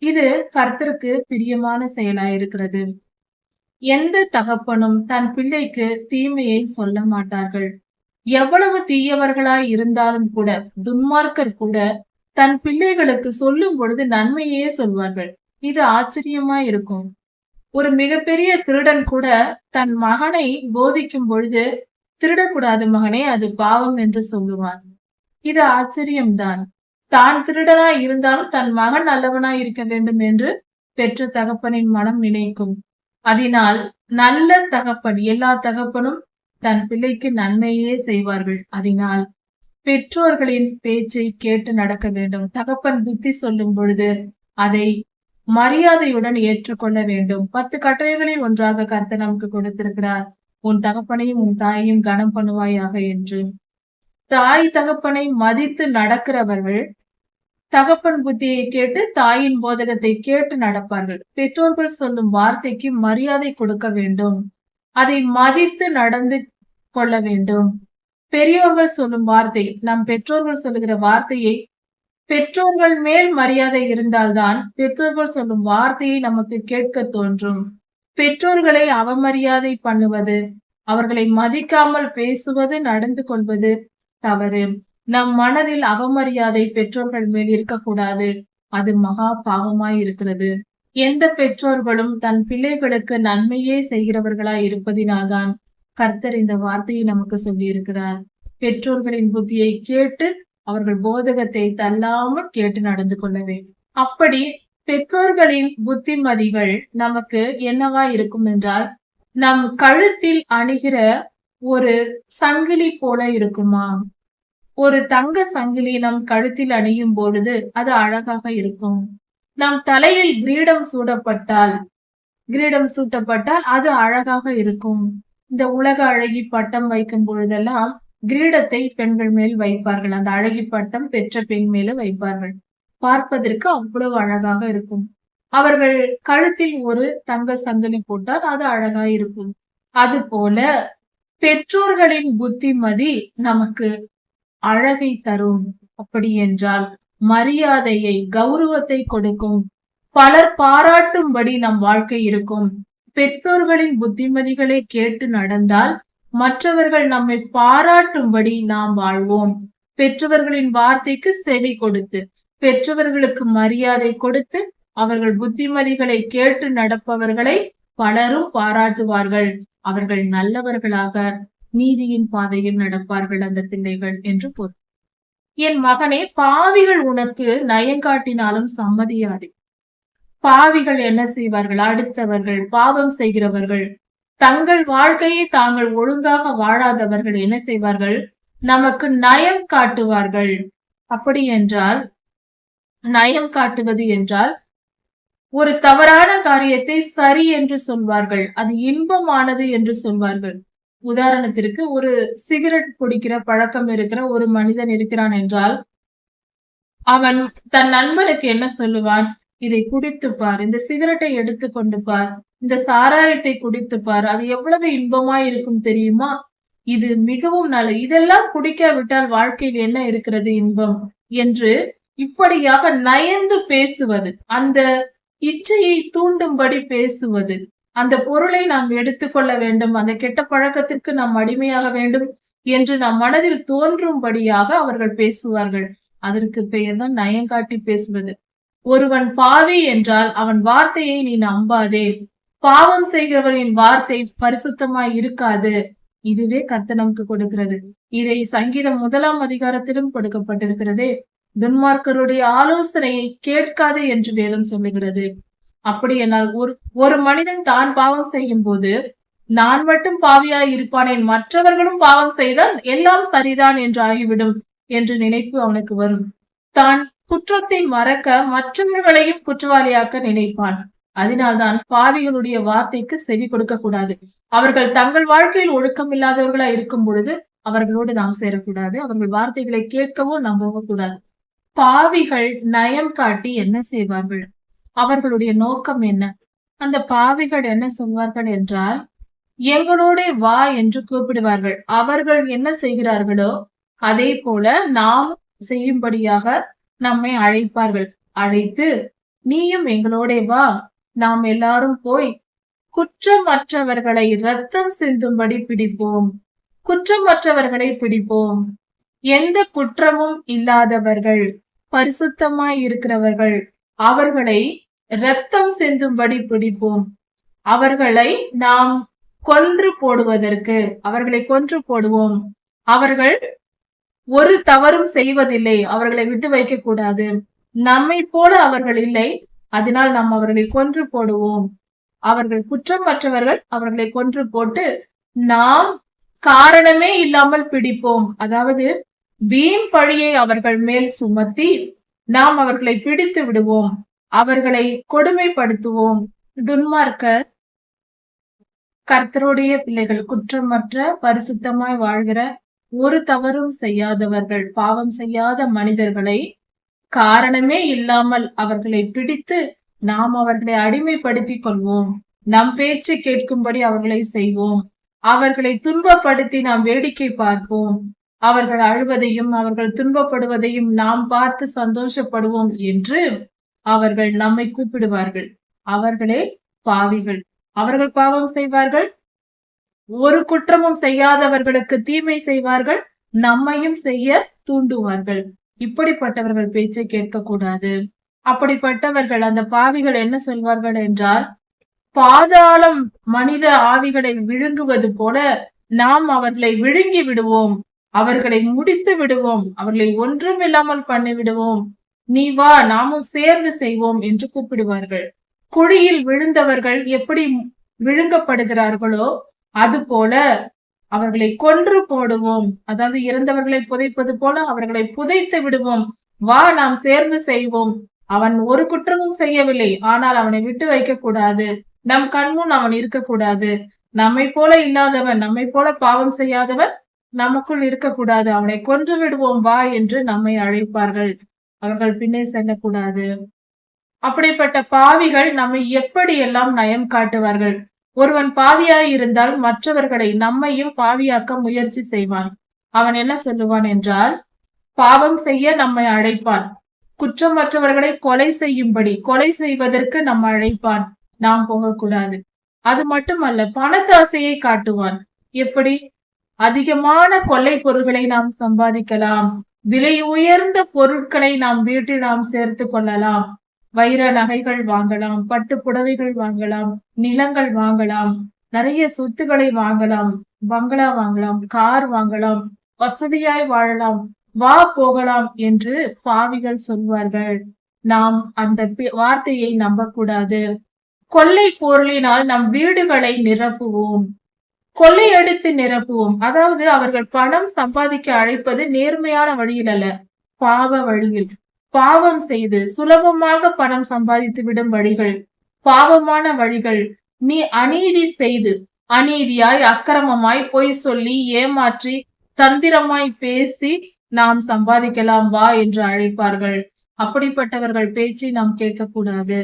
இது கர்த்தருக்கு பிரியமான செயலாயிருக்கிறது. எந்த தகப்பனும் தன் பிள்ளைக்கு தீமையை சொல்ல மாட்டார்கள். எவ்வளவு தீயவர்களாய் இருந்தாலும் கூட, துன்மார்க்கர் கூட தன் பிள்ளைகளுக்கு சொல்லும் பொழுது நன்மையே சொல்வார்கள். இது ஆச்சரியமா இருக்கும். ஒரு மிகப்பெரிய திருடன் கூட தன் மகனை போதிக்கும் பொழுது, திருடக்கூடாது மகனே, அது பாவம் என்று சொல்லுவான். இது ஆச்சரியம்தான். தான் திருடனாய் இருந்தாலும் தன் மகன் நல்லவனாய் இருக்க வேண்டும் என்று பெற்ற தகப்பனின் மனம் நினைக்கும். அதனால் நல்ல தகப்பன், எல்லா தகப்பனும் தன் பிள்ளைக்கு நன்மையே செய்வார்கள். அதனால் பெற்றோர்களின் பேச்சை கேட்டு நடக்க வேண்டும். தகப்பன் புத்தி சொல்லும் பொழுது அதை மரியாதையுடன் ஏற்றுக்கொள்ள வேண்டும். 10 கட்டளைகளில் ஒன்றாக கர்த்தர் நமக்கு கொடுத்திருக்கிறார். உன் தகப்பனையும் உன் தாயையும் கனம் பண்ணுவாயாக என்று. தாய் தகப்பனை மதித்து நடக்கிறவர்கள் தகப்பன் புத்தியை கேட்டு தாயின் போதகத்தை கேட்டு நடப்பார்கள். பெற்றோர்கள் சொல்லும் வார்த்தைக்கு மரியாதை கொடுக்க வேண்டும். அதை மதித்து நடந்து கொள்ள வேண்டும். பெரியோர்கள் சொல்லும் வார்த்தை, நம் பெற்றோர்கள் சொல்லுகிற வார்த்தையை, பெற்றோர்கள் மேல் மரியாதை இருந்தால்தான் பெற்றோர்கள் சொல்லும் வார்த்தையை நமக்கு கேட்க தோன்றும். பெற்றோர்களை அவமரியாதை பண்ணுவது, அவர்களை மதிக்காமல் பேசுவது, நடந்து கொள்வது தவறு. நம் மனதில் அவமரியாதை பெற்றோர்கள் மேல் இருக்கக்கூடாது. அது மகா பாவமாய் இருக்கிறது. எந்த பெற்றோர்களும் தன் பிள்ளைகளுக்கு நன்மையே செய்கிறவர்களாய் இருப்பதினால்தான் கர்த்தர் இந்த வார்த்தையை நமக்கு சொல்லி இருக்கிறார். பெற்றோர்களின் புத்தியை கேட்டு அவர்கள் போதகத்தை தள்ளாமல் கேட்டு நடந்து கொள்ள வேண்டும். அப்படி பெற்றோர்களின் புத்திமதிகள் நமக்கு என்னவா இருக்கும் என்றால், நம் கழுத்தில் அணிகிற ஒரு சங்கிலி போல இருக்குமா? ஒரு தங்க சங்கிலி நம் கழுத்தில் அணியும் பொழுது அது அழகாக இருக்கும். நம் தலையில் கிரீடம் சூட்டப்பட்டால் அது அழகாக இருக்கும். இந்த உலக அழகி பட்டம் வைக்கும் பொழுதெல்லாம் கிரீடத்தை பெண்கள் மேல் வைப்பார்கள். அந்த அழகி பட்டம் பெற்ற பெண் மேல வைப்பார்கள். பார்ப்பதற்கு அவ்வளவு அழகாக இருக்கும். அவர்கள் கழுத்தில் ஒரு தங்க சங்கிலி போட்டால் அது அழகா இருக்கும். அதுபோல பெற்றோர்களின் புத்திமதி நமக்கு அழகை தரும். அப்படி என்றால் மரியாதையை, கௌரவத்தை கொடுக்கும். பலர் பாராட்டும்படி நம் வாழ்க்கை இருக்கும். பெற்றோர்களின் புத்திமதிகளை கேட்டு நடந்தால் மற்றவர்கள் நம்மை பாராட்டும்படி நாம் வாழ்வோம். பெற்றவர்களின் வார்த்தைக்கு செவி கொடுத்து, பெற்றவர்களுக்கு மரியாதை கொடுத்து, அவர்கள் புத்திமதிகளை கேட்டு நடப்பவர்களை பலரும் பாராட்டுவார்கள். அவர்கள் நல்லவர்களாக நீதியின் பாதையில் நடப்பார்கள் அந்த பிள்ளைகள் என்று பொருள். என் மகனே, பாவிகள் உனக்கு நயங்காட்டினாலும் சம்மதியாதே. பாவிகள் என்ன செய்வார்கள்? அடுத்தவர்கள், பாவம் செய்கிறவர்கள், தங்கள் வாழ்க்கையை தாங்கள் ஒழுங்காக வாழாதவர்கள் என்ன செய்வார்கள்? நமக்கு நயம் காட்டுவார்கள். அப்படி என்றால், நயம் காட்டுவது என்றால் ஒரு தவறான காரியத்தை சரி என்று சொல்வார்கள். அது இன்பமானது என்று சொல்வார்கள். உதாரணத்திற்கு, ஒரு சிகரெட் குடிக்கிற பழக்கம் இருக்கிற ஒரு மனிதன் இருக்கிறான் என்றால், அவன் தன் நண்பனுக்கு என்ன சொல்லுவான்? இதை குடித்து பார், இந்த சிகரெட்டை எடுத்து கொண்டு பார், இந்த சாராயத்தை குடித்து பார், அது எவ்வளவு இன்பமா இருக்கும் தெரியுமா? இது மிகவும் நல்லது. இதெல்லாம் குடிக்காவிட்டால் வாழ்க்கையில் என்ன இருக்கிறது இன்பம் என்று இப்படியாக நயந்து பேசுவது, அந்த இச்சையை தூண்டும்படி பேசுவது, அந்த பொருளை நாம் எடுத்துக்கொள்ள வேண்டும், அந்த கெட்ட பழக்கத்திற்கு நாம் அடிமையாக வேண்டும் என்று நம் மனதில் தோன்றும்படியாக அவர்கள் பேசுவார்கள். அதற்கு பெயர்தான் நயங்காட்டி பேசுவது. ஒருவன் பாவி என்றால் அவன் வார்த்தையை நீ நம்பாதே. பாவம் செய்கிறவனின் வார்த்தை பரிசுத்தமாய் இருக்காது. இதுவே கர்த்தர் நமக்கு கொடுக்கிறது. இதை சங்கீதம் 1ஆம் அதிகாரத்திலும் கொடுக்கப்பட்டிருக்கிறதே. துன்மார்க்கருடைய ஆலோசனையை கேட்காது என்று வேதம் சொல்லுகிறது. அப்படி என்னால் ஒரு மனிதன் தான் பாவம் செய்யும் போது நான் மட்டும் பாவியாய் இருப்பானேன், மற்றவர்களும் பாவம் செய்தால் எல்லாம் சரிதான் என்று ஆகிவிடும் என்ற நினைப்பு அவனுக்கு வரும். தான் குற்றத்தை மறக்க மற்றவர்களையும் குற்றவாளியாக்க நினைப்பான். அதனால்தான் பாவிகளுடைய வார்த்தைக்கு செவி கொடுக்க கூடாது. அவர்கள் தங்கள் வாழ்க்கையில் ஒழுக்கம் இல்லாதவர்களா இருக்கும் பொழுது அவர்களோடு நாம் சேரக்கூடாது. அவர்கள் வார்த்தைகளை கேட்கவோ நம்பவோ கூடாது. பாவிகள் நயம் காட்டி என்ன செய்வார்கள்? அவர்களுடைய நோக்கம் என்ன? அந்த பாவிகள் என்ன சொல்வார்கள் என்றால், எங்களோட வா என்று கூப்பிடுவார்கள். அவர்கள் என்ன செய்கிறார்களோ அதே போல நாம் செய்யும்படியாக நம்மை அழைப்பார்கள். அழைத்து, நீயும் எங்களோட வா, நாம் எல்லாரும் போய் குற்றமற்றவர்களை இரத்தம் சிந்தும்படி பிடிப்போம். குற்றமற்றவர்களை பிடிப்போம். எந்த குற்றமும் இல்லாதவர்கள், பரிசுத்தமாய் இருக்கிறவர்கள், அவர்களை இரத்தம் சிந்தும்படி பிடிப்போம். அவர்களை நாம் கொன்று போடுவதற்கு அவர்களை கொன்று போடுவோம். அவர்கள் ஒரு தவறும் செய்வதில்லை, அவர்களை விட்டு வைக்க கூடாது. நம்மை போல அவர்கள் இல்லை, அதனால் நாம் அவர்களை கொன்று போடுவோம். அவர்கள் குற்றமற்றவர்கள், அவர்களை கொன்று போட்டு நாம் காரணமே இல்லாமல் பிடிப்போம். அதாவது வீண் பழியை அவர்கள் மேல் சுமத்தி நாம் அவர்களை பிடித்து விடுவோம். அவர்களை கொடுமைப்படுத்துவோம். துன்மார்க்கர் கர்த்தருடைய பிள்ளைகள், குற்றமற்ற பரிசுத்தமாய் வாழ்கிற ஒரு தவறும் செய்யாதவர்கள், பாவம் செய்யாத மனிதர்களை காரணமே இல்லாமல் அவர்களை பிடித்து நாம் அவர்களை அடிமைப்படுத்திக் கொள்வோம். நம் பேச்சு கேட்கும்படி அவர்களை செய்வோம். அவர்களை துன்பப்படுத்தி நாம் வேடிக்கை பார்ப்போம். அவர்கள் அழுவதையும் அவர்கள் துன்பப்படுவதையும் நாம் பார்த்து சந்தோஷப்படுவோம் என்று அவர்கள் நம்மை கூப்பிடுவார்கள். அவர்களே பாவிகள். அவர்கள் பாவம் செய்வார்கள், ஒரு குற்றமும் செய்யாதவர்களுக்கு தீமை செய்வார்கள், நம்மையும் செய்ய தூண்டுவார்கள். இப்படிப்பட்டவர்கள் பேச்சை கேட்கக்கூடாது. அப்படிப்பட்டவர்கள், அந்த பாவிகள் என்ன சொல்வார்கள் என்றால், பாதாளம் மனித ஆவிகளை விழுங்குவது போல நாம் அவர்களை விழுங்கி விடுவோம், அவர்களை முடித்து விடுவோம், அவர்களை ஒன்றும் இல்லாமல் பண்ணி விடுவோம், நீ வா நாமும் சேர்ந்து செய்வோம் என்று கூப்பிடுவார்கள். குழியில் விழுந்தவர்கள் எப்படி விழுங்கப்படுகிறார்களோ அது போல அவர்களை கொன்று போடுவோம். அதாவது இறந்தவர்களை புதைப்பது போல அவர்களை புதைத்து விடுவோம். வா, நாம் சேர்ந்து செய்வோம். அவன் ஒரு குற்றமும் செய்யவில்லை, ஆனால் அவனை விட்டு வைக்க கூடாது. நம் கண்முன் அவன் இருக்கக்கூடாது. நம்மை போல இல்லாதவன், நம்மை போல பாவம் செய்யாதவன் நமக்குள் இருக்கக்கூடாது. அவனை கொன்று விடுவோம் வா என்று நம்மை அழைப்பார்கள். அவர்கள் பின்னே செல்லக்கூடாது. அப்படிப்பட்ட பாவிகள் நம்மை எப்படியெல்லாம் நயம் காட்டுவார்கள். ஒருவன் பாவியாய் இருந்தால் மற்றவர்களை, நம்மையும் பாவியாக்க முயற்சி செய்வான். அவன் என்ன சொல்லுவான் என்றால், பாவம் செய்ய நம்மை அழைப்பான். குற்றமற்றவர்களை கொலை செய்யும்படி, கொலை செய்வதற்கு நம்ம அழைப்பான். நாம் போகக்கூடாது. அது மட்டுமல்ல, பணத்தாசையை காட்டுவான். எப்படி? அதிகமான கொள்ளை பொருள்களை நாம் சம்பாதிக்கலாம். விலை உயர்ந்த பொருட்களை நாம் வீட்டில் நாம் சேர்த்து கொள்ளலாம். வைர நகைகள் வாங்கலாம், பட்டு புடவைகள் வாங்கலாம், நிலங்கள் வாங்கலாம், நிறைய சொத்துக்களை வாங்கலாம், பங்களா வாங்கலாம், கார் வாங்கலாம், வசதியாய் வாழலாம், வா போகலாம் என்று பாவிகள் சொல்வார்கள். நாம் அந்த வார்த்தையை நம்பக்கூடாது. கொள்ளை பொருளினால் நம் வீடுகளை நிரப்புவோம், கொள்ளையடித்து நிரப்புவோம். அதாவது அவர்கள் பணம் சம்பாதிக்க அழைப்பது நேர்மையான வழியில் அல்ல, பாவ வழியில். பாவம் செய்து சுலபமாக பணம் சம்பாதித்து விடும் வழிகள், பாவமான வழிகள். நீ அநீதி செய்து, அநீதியாய் அக்கிரமமாய் பொய் சொல்லி ஏமாற்றி தந்திரமாய் பேசி நாம் சம்பாதிக்கலாம் வா என்று அழைப்பார்கள். அப்படிப்பட்டவர்கள் பேச்சை நாம் கேட்கக்கூடாது.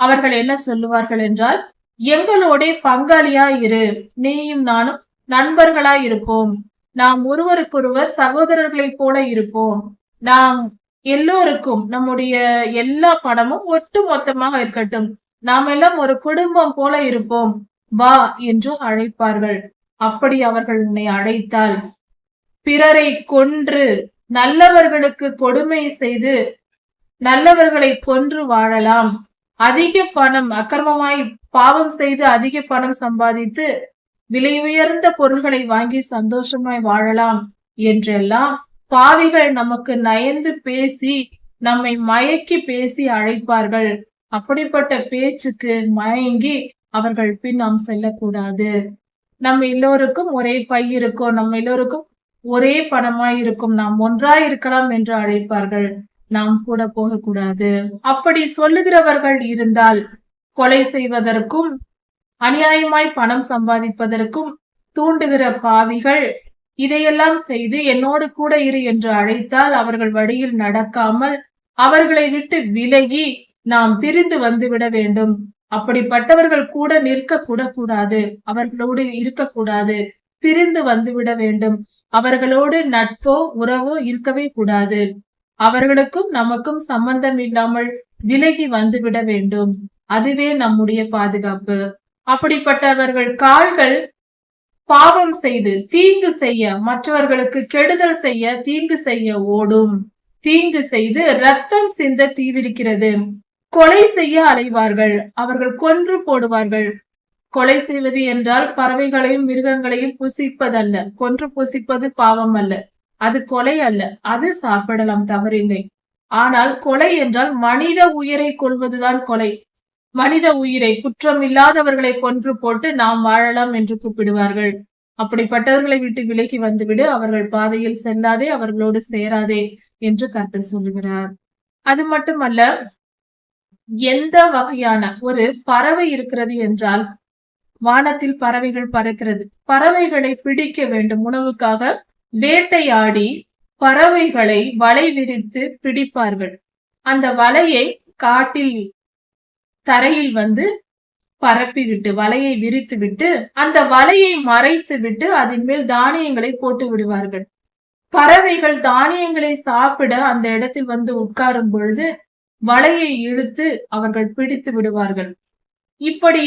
அவர்கள் என்ன சொல்லுவார்கள் என்றால், எங்களோட பங்காளியா இரு, நீயும் நானும் நண்பர்களாய் இருப்போம், நாம் ஒருவருக்கொருவர் சகோதரர்களைப் போல இருப்போம், நாம் எல்லோருக்கும் நம்முடைய எல்லா பணமும் ஒட்டு மொத்தமாக இருக்கட்டும், நாம் எல்லாம் ஒரு குடும்பம் போல இருப்போம் வா என்று அழைப்பார்கள். அப்படி அவர்கள் உன்னை அழைத்தால், பிறரை கொன்று நல்லவர்களுக்கு கொடுமை செய்து நல்லவர்களை கொன்று வாழலாம், அதிக பணம் அக்கிரமமாய் பாவம் செய்து அதிக பணம் சம்பாதித்து விலை உயர்ந்த பொருள்களை வாங்கி சந்தோஷமாய் வாழலாம் என்றெல்லாம் பாவிகள் நமக்கு நயந்து பேசி நம்மை மயக்கி பேசி அழைப்பார்கள். அப்படிப்பட்ட பேச்சுக்கு மயங்கி அவர்கள் பின் நாம் செல்லக்கூடாது. நம்ம எல்லோருக்கும் ஒரே பை இருக்கும், நம்ம எல்லோருக்கும் ஒரே பணமாய் இருக்கும், நாம் ஒன்றாய் இருக்கலாம் என்று அழைப்பார்கள். நாம் கூட போகக்கூடாது. அப்படி சொல்லுகிறவர்கள் இருந்தால் கொலை செய்வதற்கும் அநியாயமாய் பணம் சம்பாதிப்பதற்கும் தூண்டுகிற பாவிகள் இதையெல்லாம் செய்து என்னோடு கூட இரு என்று அழைத்தால் அவர்கள் வழியில் நடக்காமல் அவர்களை விட்டு விலகி நாம் பிரிந்து வந்துவிட வேண்டும். அப்படிப்பட்டவர்கள் கூட நிற்க கூடாது, அவர்களோடு இருக்கக்கூடாது, பிரிந்து வந்துவிட வேண்டும். அவர்களோடு நட்போ உறவோ இருக்கவே கூடாது. அவர்களுக்கும் நமக்கும் சம்பந்தம் இல்லாமல் விலகி வந்துவிட வேண்டும். அதுவே நம்முடைய பாதுகாப்பு. அப்படிப்பட்டவர்கள் கால்கள் பாவம் செய்து தீங்கு செய்ய, மற்றவர்களுக்கு கெடுதல் செய்ய, தீங்கு செய்ய ஓடும். தீங்கு செய்து ரத்தம் சிந்த தீவிரிக்கிறது. கொலை செய்ய அலைவார்கள், அவர்கள் கொன்று போடுவார்கள். கொலை செய்வது என்றால் பறவைகளையும் மிருகங்களையும் புசிப்பதல்ல. கொன்று புசிப்பது பாவம் அல்ல, அது கொலை அல்ல. அது சாப்பிடலாம், தவறில்லை. ஆனால் கொலை என்றால் மனித உயிரை கொள்வதுதான் கொலை. மனித உயிரை, குற்றம் இல்லாதவர்களை கொன்று போட்டு நாம் வாழலாம் என்று கூப்பிடுவார்கள். அப்படிப்பட்டவர்களை விட்டு விலகி வந்துவிடு, அவர்கள் பாதையில் செல்லாதே, அவர்களோடு சேராதே என்று கர்த்தர் சொல்லுகிறார். அது மட்டுமல்ல, எந்த வகையான ஒரு பறவை இருக்கிறது என்றால், வானத்தில் பறவைகள் பறக்கிறது. பறவைகளை பிடிக்க வேண்டும் உணவுக்காக வேட்டையாடி பறவைகளை வலை விரித்து பிடிப்பார்கள். அந்த வலையை காட்டில் தரையில் வந்து பரப்பி விட்டு, வலையை விரித்து விட்டு, அந்த வலையை மறைத்து விட்டு அதன் மேல் தானியங்களை போட்டு விடுவார்கள். பறவைகள் தானியங்களை சாப்பிட அந்த இடத்தில் வந்து உட்காரும் பொழுது வலையை இழுத்து அவர்கள் பிடித்து விடுவார்கள். இப்படி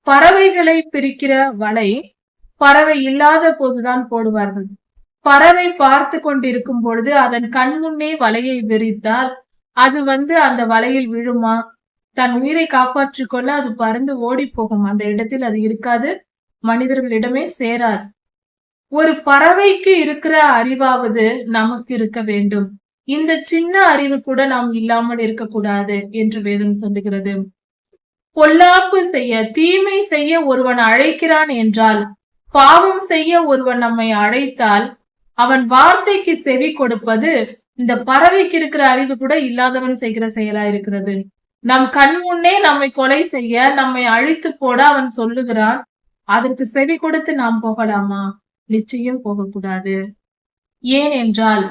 பறவைகளை பிரிக்கிற வலை பறவை இல்லாத போதுதான் போடுவார்கள். பறவை பார்த்து கொண்டிருக்கும் பொழுது அதன் கண் முன்னே வலையை விரித்தால் அது வந்து அந்த வலையில் விழுமா? தன் உயிரை காப்பாற்றிக் கொள்ள அது பறந்து ஓடி போகும். அந்த இடத்தில் அது இருக்காது, மனிதர்களிடமே சேராது. ஒரு பறவைக்கு இருக்கிற அறிவாவது நமக்கு இருக்க வேண்டும். இந்த சின்ன அறிவு கூட நாம் இல்லாமல் இருக்கக்கூடாது என்று வேதம் சொல்லுகிறது. பொல்லாப்பு செய்ய, தீமை செய்ய ஒருவன் அழைக்கிறான் என்றால், பாவம் செய்ய ஒருவன் நம்மை அழைத்தால், அவன் வார்த்தைக்கு செவி கொடுப்பது இந்த பறவைக்கு இருக்கிற அறிவு கூட இல்லாதவன் செய்கிற செயலா இருக்கிறது. நம் கண் முன்னே நம்மை கொலை செய்ய, நம்மை அழித்து போட அவன் சொல்லுகிறான். அதற்கு செவி கொடுத்து நாம் போகலாமா? நிச்சயம் போகக்கூடாது. ஏனென்றால்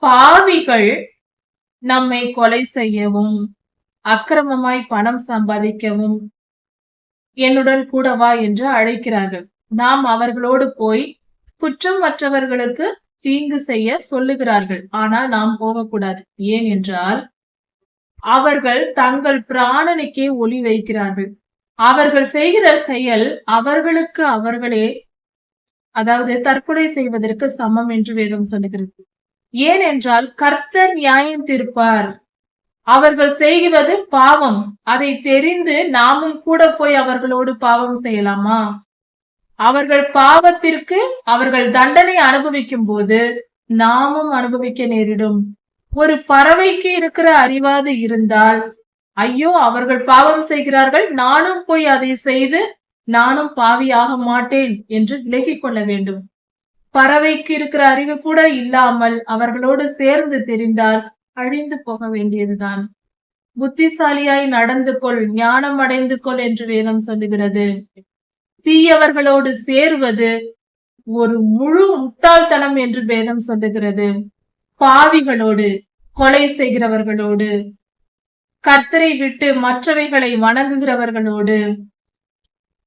பாவிகள் நம்மை கொலை செய்யவும், அக்கிரமமாய் பணம் சம்பாதிக்கவும் என்னுடன் கூட வா என்று அழைக்கிறார்கள். நாம் அவர்களோடு போய் குற்றம் மற்றவர்களுக்கு தீங்கு செய்ய சொல்லுகிறார்கள். ஆனால் நாம் போகக்கூடாது. ஏன் என்றால் அவர்கள் தங்கள் பிராணனுக்கே ஒளி வைக்கிறார்கள். அவர்கள் செய்கிற செயல் அவர்களுக்கு அவர்களே, அதாவது தற்கொலை செய்வதற்கு சமம் என்று வேதம் சொல்லுகிறது. ஏனென்றால் கர்த்தர் நியாயம் தீர்ப்பார். அவர்கள் செய்வது பாவம். அதை தெரிந்து நாமும் கூட போய் அவர்களோடு பாவம் செய்யலாமா? அவர்கள் பாவத்திற்கு அவர்கள் தண்டனை அனுபவிக்கும் போது நாமும் அனுபவிக்க நேரிடும். ஒரு பறவைக்கு இருக்கிற அறிவாது இருந்தால், ஐயோ அவர்கள் பாவம் செய்கிறார்கள், நானும் போய் அதை செய்து நானும் பாவியாக மாட்டேன் என்று விலகிக் கொள்ள வேண்டும். பறவைக்கு இருக்கிற அறிவு கூட இல்லாமல் அவர்களோடு சேர்ந்து தெரிந்தால் அழிந்து போக வேண்டியதுதான். புத்திசாலியாய் நடந்து கொள், ஞானம் அடைந்து கொள் என்று வேதம் சொல்லுகிறது. தீயவர்களோடு சேர்வது ஒரு முழு முட்டாள்தனம் என்று வேதம் சொல்லுகிறது. பாவிகளோடு, கொலை செய்கிறவர்களோடு, கர்த்தரை விட்டு மற்றவைகளை வணங்குகிறவர்களோடு,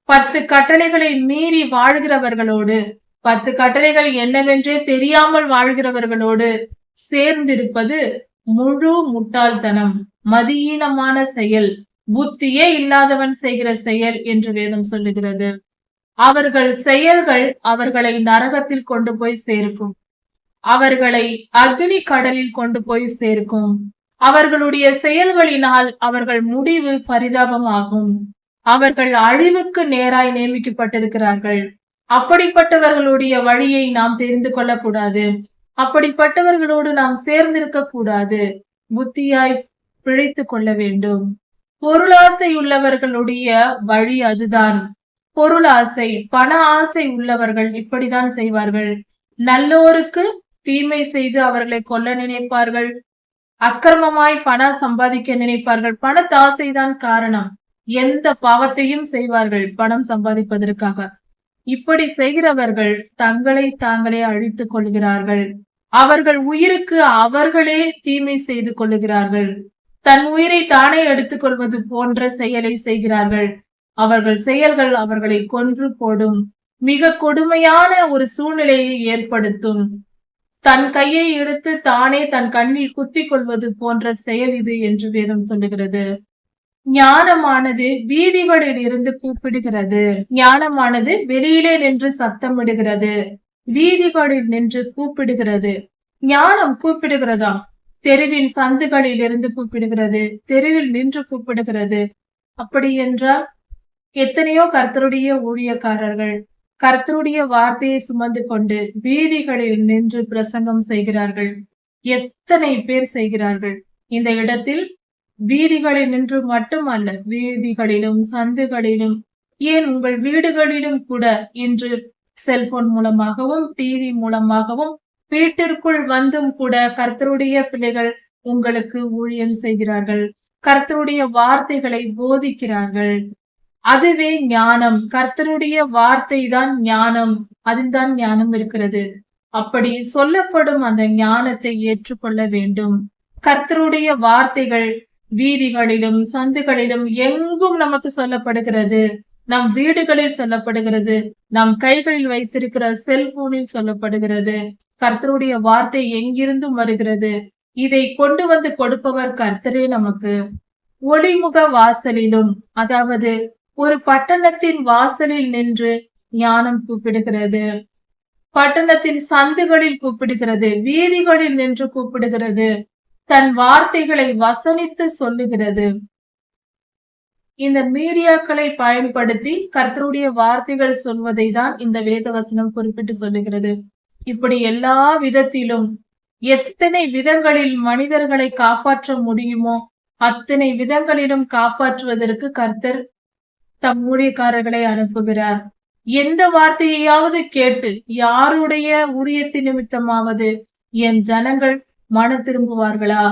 10 கட்டளைகளை மீறி வாழ்கிறவர்களோடு, 10 கட்டளைகள் என்னவென்றே தெரியாமல் வாழ்கிறவர்களோடு சேர்ந்திருப்பது முழு முட்டாள்தனம், மதியீனமான செயல், புத்தியே இல்லாதவன் செய்கிற செயல் என்று வேதம் சொல்லுகிறது. அவர்கள் செயல்கள் அவர்களை நரகத்தில் கொண்டு போய் சேர்க்கும். அவர்களை அக்னி கடலில் கொண்டு போய் சேர்க்கும். அவர்களுடைய செயல்களினால் அவர்கள் முடிவு பரிதாபமாகும். அவர்கள் அழிவுக்கு நேராய் நியமிக்கப்பட்டிருக்கிறார்கள். அப்படிப்பட்டவர்களுடைய வழியை நாம் தெரிந்து கொள்ளக்கூடாது. அப்படிப்பட்டவர்களோடு நாம் சேர்ந்திருக்க கூடாது. புத்தியாய் பிழைத்து கொள்ள வேண்டும். பொருளாசை உள்ளவர்களுடைய வழி அதுதான். பொருளாசை, பண ஆசை உள்ளவர்கள் இப்படிதான் செய்வார்கள். நல்லோருக்கு தீமை செய்து அவர்களை கொல்ல நினைப்பார்கள். அக்கிரமமாய் பணம் சம்பாதிக்க நினைப்பார்கள். பணத்தாசைதான் காரணம். எந்த பாவத்தையும் செய்வார்கள் பணம் சம்பாதிப்பதற்காக. இப்படி செய்கிறவர்கள் தங்களை தாங்களே அழித்துக் கொள்கிறார்கள். அவர்கள் உயிருக்கு அவர்களே தீமை செய்து கொள்ளுகிறார்கள். தன் உயிரை தானே எடுத்துக் கொள்வது போன்ற செயலை செய்கிறார்கள். அவர்கள் செயல்கள் அவர்களை கொன்று போடும். மிக கொடுமையான ஒரு சூழ்நிலையை ஏற்படுத்தும். தன் கையை எடுத்து தானே தன் கண்ணில் குத்திக் கொள்வது போன்ற செயல் இது என்று வேதம் சொல்லுகிறது. ஞானமானது வீதிகளில் இருந்து கூப்பிடுகிறது. ஞானமானது வெளியிலே நின்று சத்தமிடுகிறது. வீதிகளில் நின்று கூப்பிடுகிறது. ஞானம் கூப்பிடுகிறதாம். தெருவின் சந்துகளில் இருந்து கூப்பிடுகிறது. தெருவில் நின்று கூப்பிடுகிறது. அப்படி என்றால் எத்தனையோ கர்த்தருடைய ஊழியக்காரர்கள் கர்த்தருடைய வார்த்தையை சுமந்து கொண்டு வீதிகளில் நின்று பிரசங்கம் செய்கிறார்கள். எத்தனை பேர் செய்கிறார்கள். இந்த இடத்தில் வீதிகளில் நின்று மட்டுமல்ல, வீதிகளிலும் சந்துகளிலும், ஏன் உங்கள் வீடுகளிலும் கூட இன்று செல்போன் மூலமாகவும் டிவி மூலமாகவும் வீட்டிற்குள் வந்தும் கூட கர்த்தருடைய பிள்ளைகள் உங்களுக்கு ஊழியம் செய்கிறார்கள். கர்த்தருடைய வார்த்தைகளை போதிக்கிறார்கள். அதுவே ஞானம். கர்த்தருடைய வார்த்தை தான் ஞானம். அதில்தான் ஞானம் இருக்கிறது. அப்படி சொல்லப்படும் அந்த ஞானத்தை ஏற்றுக்கொள்ள வேண்டும். கர்த்தருடைய வார்த்தைகள் வீதிகளிலும் சந்துகளிலும் எங்கும் நமக்கு சொல்லப்படுகிறது. நம் வீடுகளில் சொல்லப்படுகிறது. நம் கைகளில் வைத்திருக்கிற செல்போனில் சொல்லப்படுகிறது. கர்த்தருடைய வார்த்தை எங்கிருந்தும் வருகிறது. இதை கொண்டு வந்து கொடுப்பவர் கர்த்தரே நமக்கு. ஒளிமுக வாசலிலும், அதாவது ஒரு பட்டணத்தின் வாசலில் நின்று ஞானம் கூப்பிடுகிறது. பட்டணத்தின் சந்துகளில் கூப்பிடுகிறது. வீதிகளில் நின்று கூப்பிடுகிறது. தன் வார்த்தைகளை வசனித்து சொல்லுகிறது. இந்த மீடியாக்களை பயன்படுத்தி கர்த்தருடைய வார்த்தைகள் சொல்வதை தான் இந்த வேத வசனம் குறிப்பிட்டு சொல்லுகிறது. இப்படி எல்லா விதத்திலும் எத்தனை விதங்களில் மனிதர்களை காப்பாற்ற முடியுமோ அத்தனை விதங்களிலும் காப்பாற்றுவதற்கு கர்த்தர் தம் ஊழியக்காரர்களை அனுப்புகிறார். எந்த வார்த்தையாவது கேட்டு யாருடைய ஊழியத்தின் நிமித்தமாவது என் ஜனங்கள் மன திரும்புவார்களா,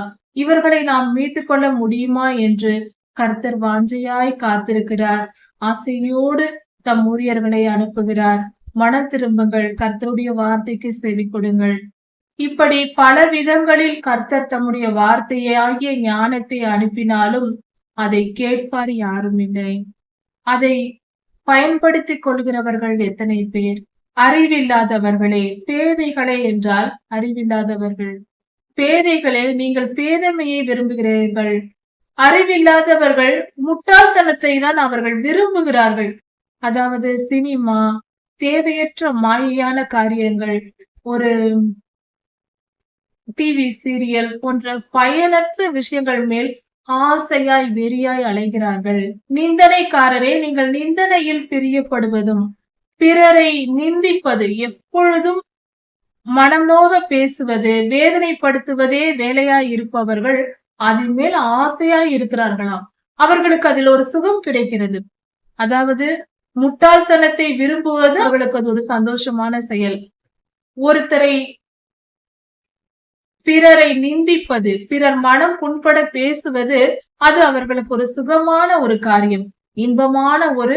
இவர்களை நாம் மீட்டுக் கொள்ள முடியுமா என்று கர்த்தர் வாஞ்சையாய் காத்திருக்கிறார். ஆசையோடு தம் ஊழியர்களை அனுப்புகிறார். மனம் திரும்புங்கள், கர்த்தருடைய வார்த்தைக்கு செவி கொடுங்கள். இப்படி பல விதங்களில் கர்த்தர் தம்முடைய வார்த்தையாகிய ஞானத்தை அனுப்பினாலும் அதை கேட்பார் யாரும் இல்லை. அதை பயன்படுத்திக் கொள்கிறவர்கள் எத்தனை பேர்? அறிவில்லாதவர்களே, பேதைகளே என்றால் அறிவில்லாதவர்கள். பேதைகளே, நீங்கள் பேதமையை விரும்புகிறீர்கள். அறிவில்லாதவர்கள் முட்டாள்தனத்தை தான் அவர்கள் விரும்புகிறார்கள். அதாவது சினிமா, தேவையற்ற மாயையான காரியங்கள், ஒரு டிவி சீரியல் போன்ற பயனற்ற விஷயங்கள் மேல் ஆசையாய் வெறியாய் அலைகிறார்கள். நிந்தனைக்காரரே, நீங்கள் நிந்தனையில் பிரியப்படுவதும் பிறரை நிந்திப்பது, எப்பொழுதும் மனம் நோக பேசுவது, வேதனைப்படுத்துவதே வேலையாய் இருப்பவர்கள் அதன் மேல் ஆசையாய் இருக்கிறார்களாம். அவர்களுக்கு அதில் ஒரு சுகம் கிடைக்கிறது. அதாவது முட்டாள்தனத்தை விரும்புவது அவர்களுக்கு அது ஒரு சந்தோஷமான செயல். ஒருத்தரை பிறரை நிந்திப்பது, பிறர் மனம் புண்பட பேசுவது, அது அவர்களுக்கு ஒரு சுகமான ஒரு காரியம், இன்பமான ஒரு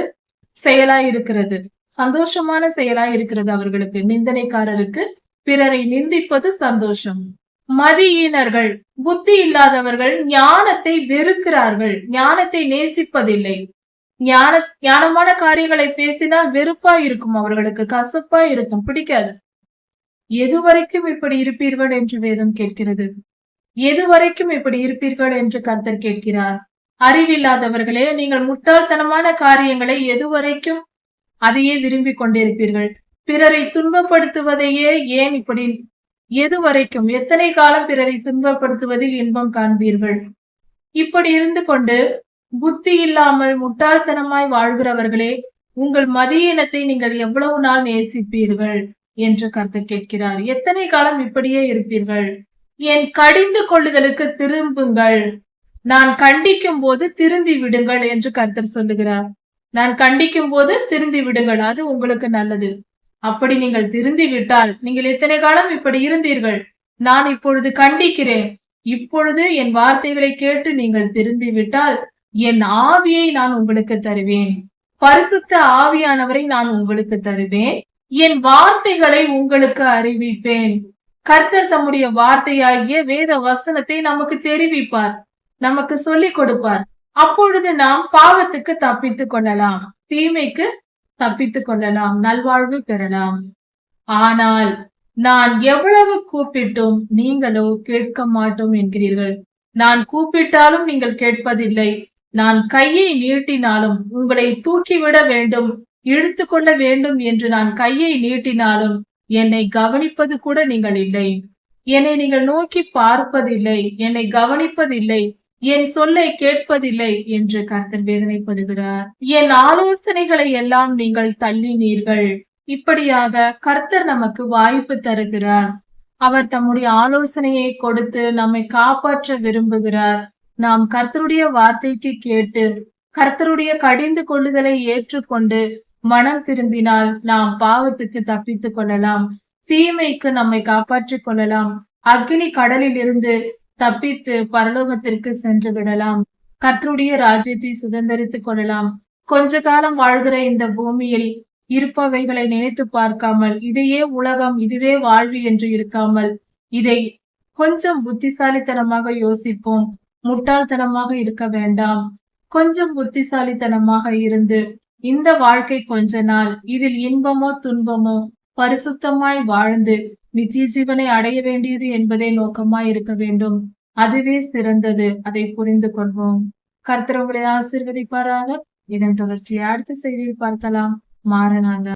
செயலாய் இருக்கிறது, சந்தோஷமான செயலாய் இருக்கிறது அவர்களுக்கு. நிந்தனைக்காரருக்கு பிறரை நிந்திப்பது சந்தோஷம். மதியினர்கள், புத்தி இல்லாதவர்கள் ஞானத்தை வெறுக்கிறார்கள், ஞானத்தை நேசிப்பதில்லை. ஞானமான காரியங்களை பேசினால் வெறுப்பா இருக்கும், அவர்களுக்கு கசப்பா இருக்கும், பிடிக்காது. எதுவரைக்கும் இப்படி இருப்பீர்கள் என்று வேதம் கேட்கிறது. எதுவரைக்கும் இப்படி இருப்பீர்கள் என்று கர்த்தர் கேட்கிறார். அறிவில்லாதவர்களே, நீங்கள் முட்டாள்தனமான காரியங்களை எதுவரைக்கும் அதையே விரும்பி கொண்டிருப்பீர்கள். பிறரை துன்பப்படுத்துவதையே ஏன் இப்படி எதுவரைக்கும், எத்தனை காலம் பிறரை துன்பப்படுத்துவதில் இன்பம் காண்பீர்கள்? இப்படி இருந்து கொண்டு புத்தி இல்லாமல் முட்டாள்தனமாய் வாழ்கிறவர்களே, உங்கள் மதியினத்தை நீங்கள் எவ்வளவு நாள் நேசிப்பீர்கள் என்று கர்த்தர் கேட்கிறார். எத்தனை காலம் இப்படியே இருப்பீர்கள்? என் கடிந்து கொள்ளுதலுக்கு திரும்புங்கள், நான் கண்டிக்கும் போது திருந்தி விடுங்கள் என்று கர்த்தர் சொல்லுகிறார். நான் கண்டிக்கும் போது திருந்தி விடுங்கள், அது உங்களுக்கு நல்லது. அப்படி நீங்கள் திருந்தி விட்டால், நீங்கள் எத்தனை காலம் இப்படி இருந்தீர்கள்? நான் இப்பொழுது கண்டிக்கிறேன். இப்பொழுது என் வார்த்தைகளை கேட்டு நீங்கள் திருந்தி விட்டால் என் ஆவியை நான் உங்களுக்கு தருவேன். பரிசுத்த ஆவியானவரை நான் உங்களுக்கு தருவேன். என் வார்த்தைகளை உங்களுக்கு அறிவிப்பேன். கர்த்தர் தம்முடைய வார்த்தையாகிய வேத வசனத்தை நமக்கு தெரிவிப்பார், நமக்கு சொல்லிக் கொடுப்பார். அப்பொழுது நாம் பாவத்துக்கு தப்பித்துக் கொள்ளலாம், தீமைக்கு தப்பித்துக் கொள்ளலாம், நல்வாழ்வு பெறலாம். ஆனால் நான் எவ்வளவு கூப்பிட்டும் நீங்களோ கேட்க மாட்டோம் என்கிறீர்கள். நான் கூப்பிட்டாலும் நீங்கள் கேட்பதில்லை. நான் கையை நீட்டினாலும், உங்களை தூக்கிவிட வேண்டும், இழுத்து கொள்ள வேண்டும் என்று நான் கையை நீட்டினாலும் என்னை கவனிப்பது கூட நீங்கள் இல்லை. என்னை நீங்கள் நோக்கி பார்ப்பதில்லை, என்னை கவனிப்பதில்லை, என் சொல்லை கேட்பதில்லை என்று கர்த்தர் வேதனைப்படுகிறார். என் ஆலோசனைகளை எல்லாம் நீங்கள் தள்ளினீர்கள். இப்படியாக கர்த்தர் நமக்கு வாய்ப்பு தருகிறார். அவர் தம்முடைய ஆலோசனையை கொடுத்து நம்மை காப்பாற்ற விரும்புகிறார். நாம் கர்த்தருடைய வார்த்தைக்கு கேட்டு கர்த்தருடைய கடிந்து கொள்ளுதலை ஏற்றுக்கொண்டு மனம் திரும்பினால் நாம் பாவத்துக்கு தப்பித்துக் கொள்ளலாம், தீமைக்கு நம்மை காப்பாற்றிக் கொள்ளலாம், அக்னி கடலில் இருந்து தப்பித்து பரலோகத்திற்கு சென்று விடலாம், கர்த்தருடைய ராஜ்யத்தை சுதந்திரித்துக் கொள்ளலாம். கொஞ்ச காலம் வாழ்கிற இந்த பூமியில் இருப்பவைகளை நினைத்து பார்க்காமல், இதையே உலகம், இதுவே வாழ்வு என்று இருக்காமல், இதை கொஞ்சம் புத்திசாலித்தனமாக யோசிப்போம். முட்டாள்தனமாக இருக்க வேண்டாம். கொஞ்சம் புத்திசாலித்தனமாக இருந்து இந்த வாழ்க்கை கொஞ்ச நாள், இதில் இன்பமோ துன்பமோ பரிசுத்தமாய் வாழ்ந்து நித்திய ஜீவனை அடைய வேண்டியது என்பதே நோக்கமாய் இருக்க வேண்டும். அதுவே சிறந்தது. அதை புரிந்து கொள்வோம். கர்த்தர் உங்களை ஆசீர்வதிப்பாராக. இதன் தொடர்ச்சியை அடுத்த செய்தியில் பார்க்கலாம். மாரநாதா.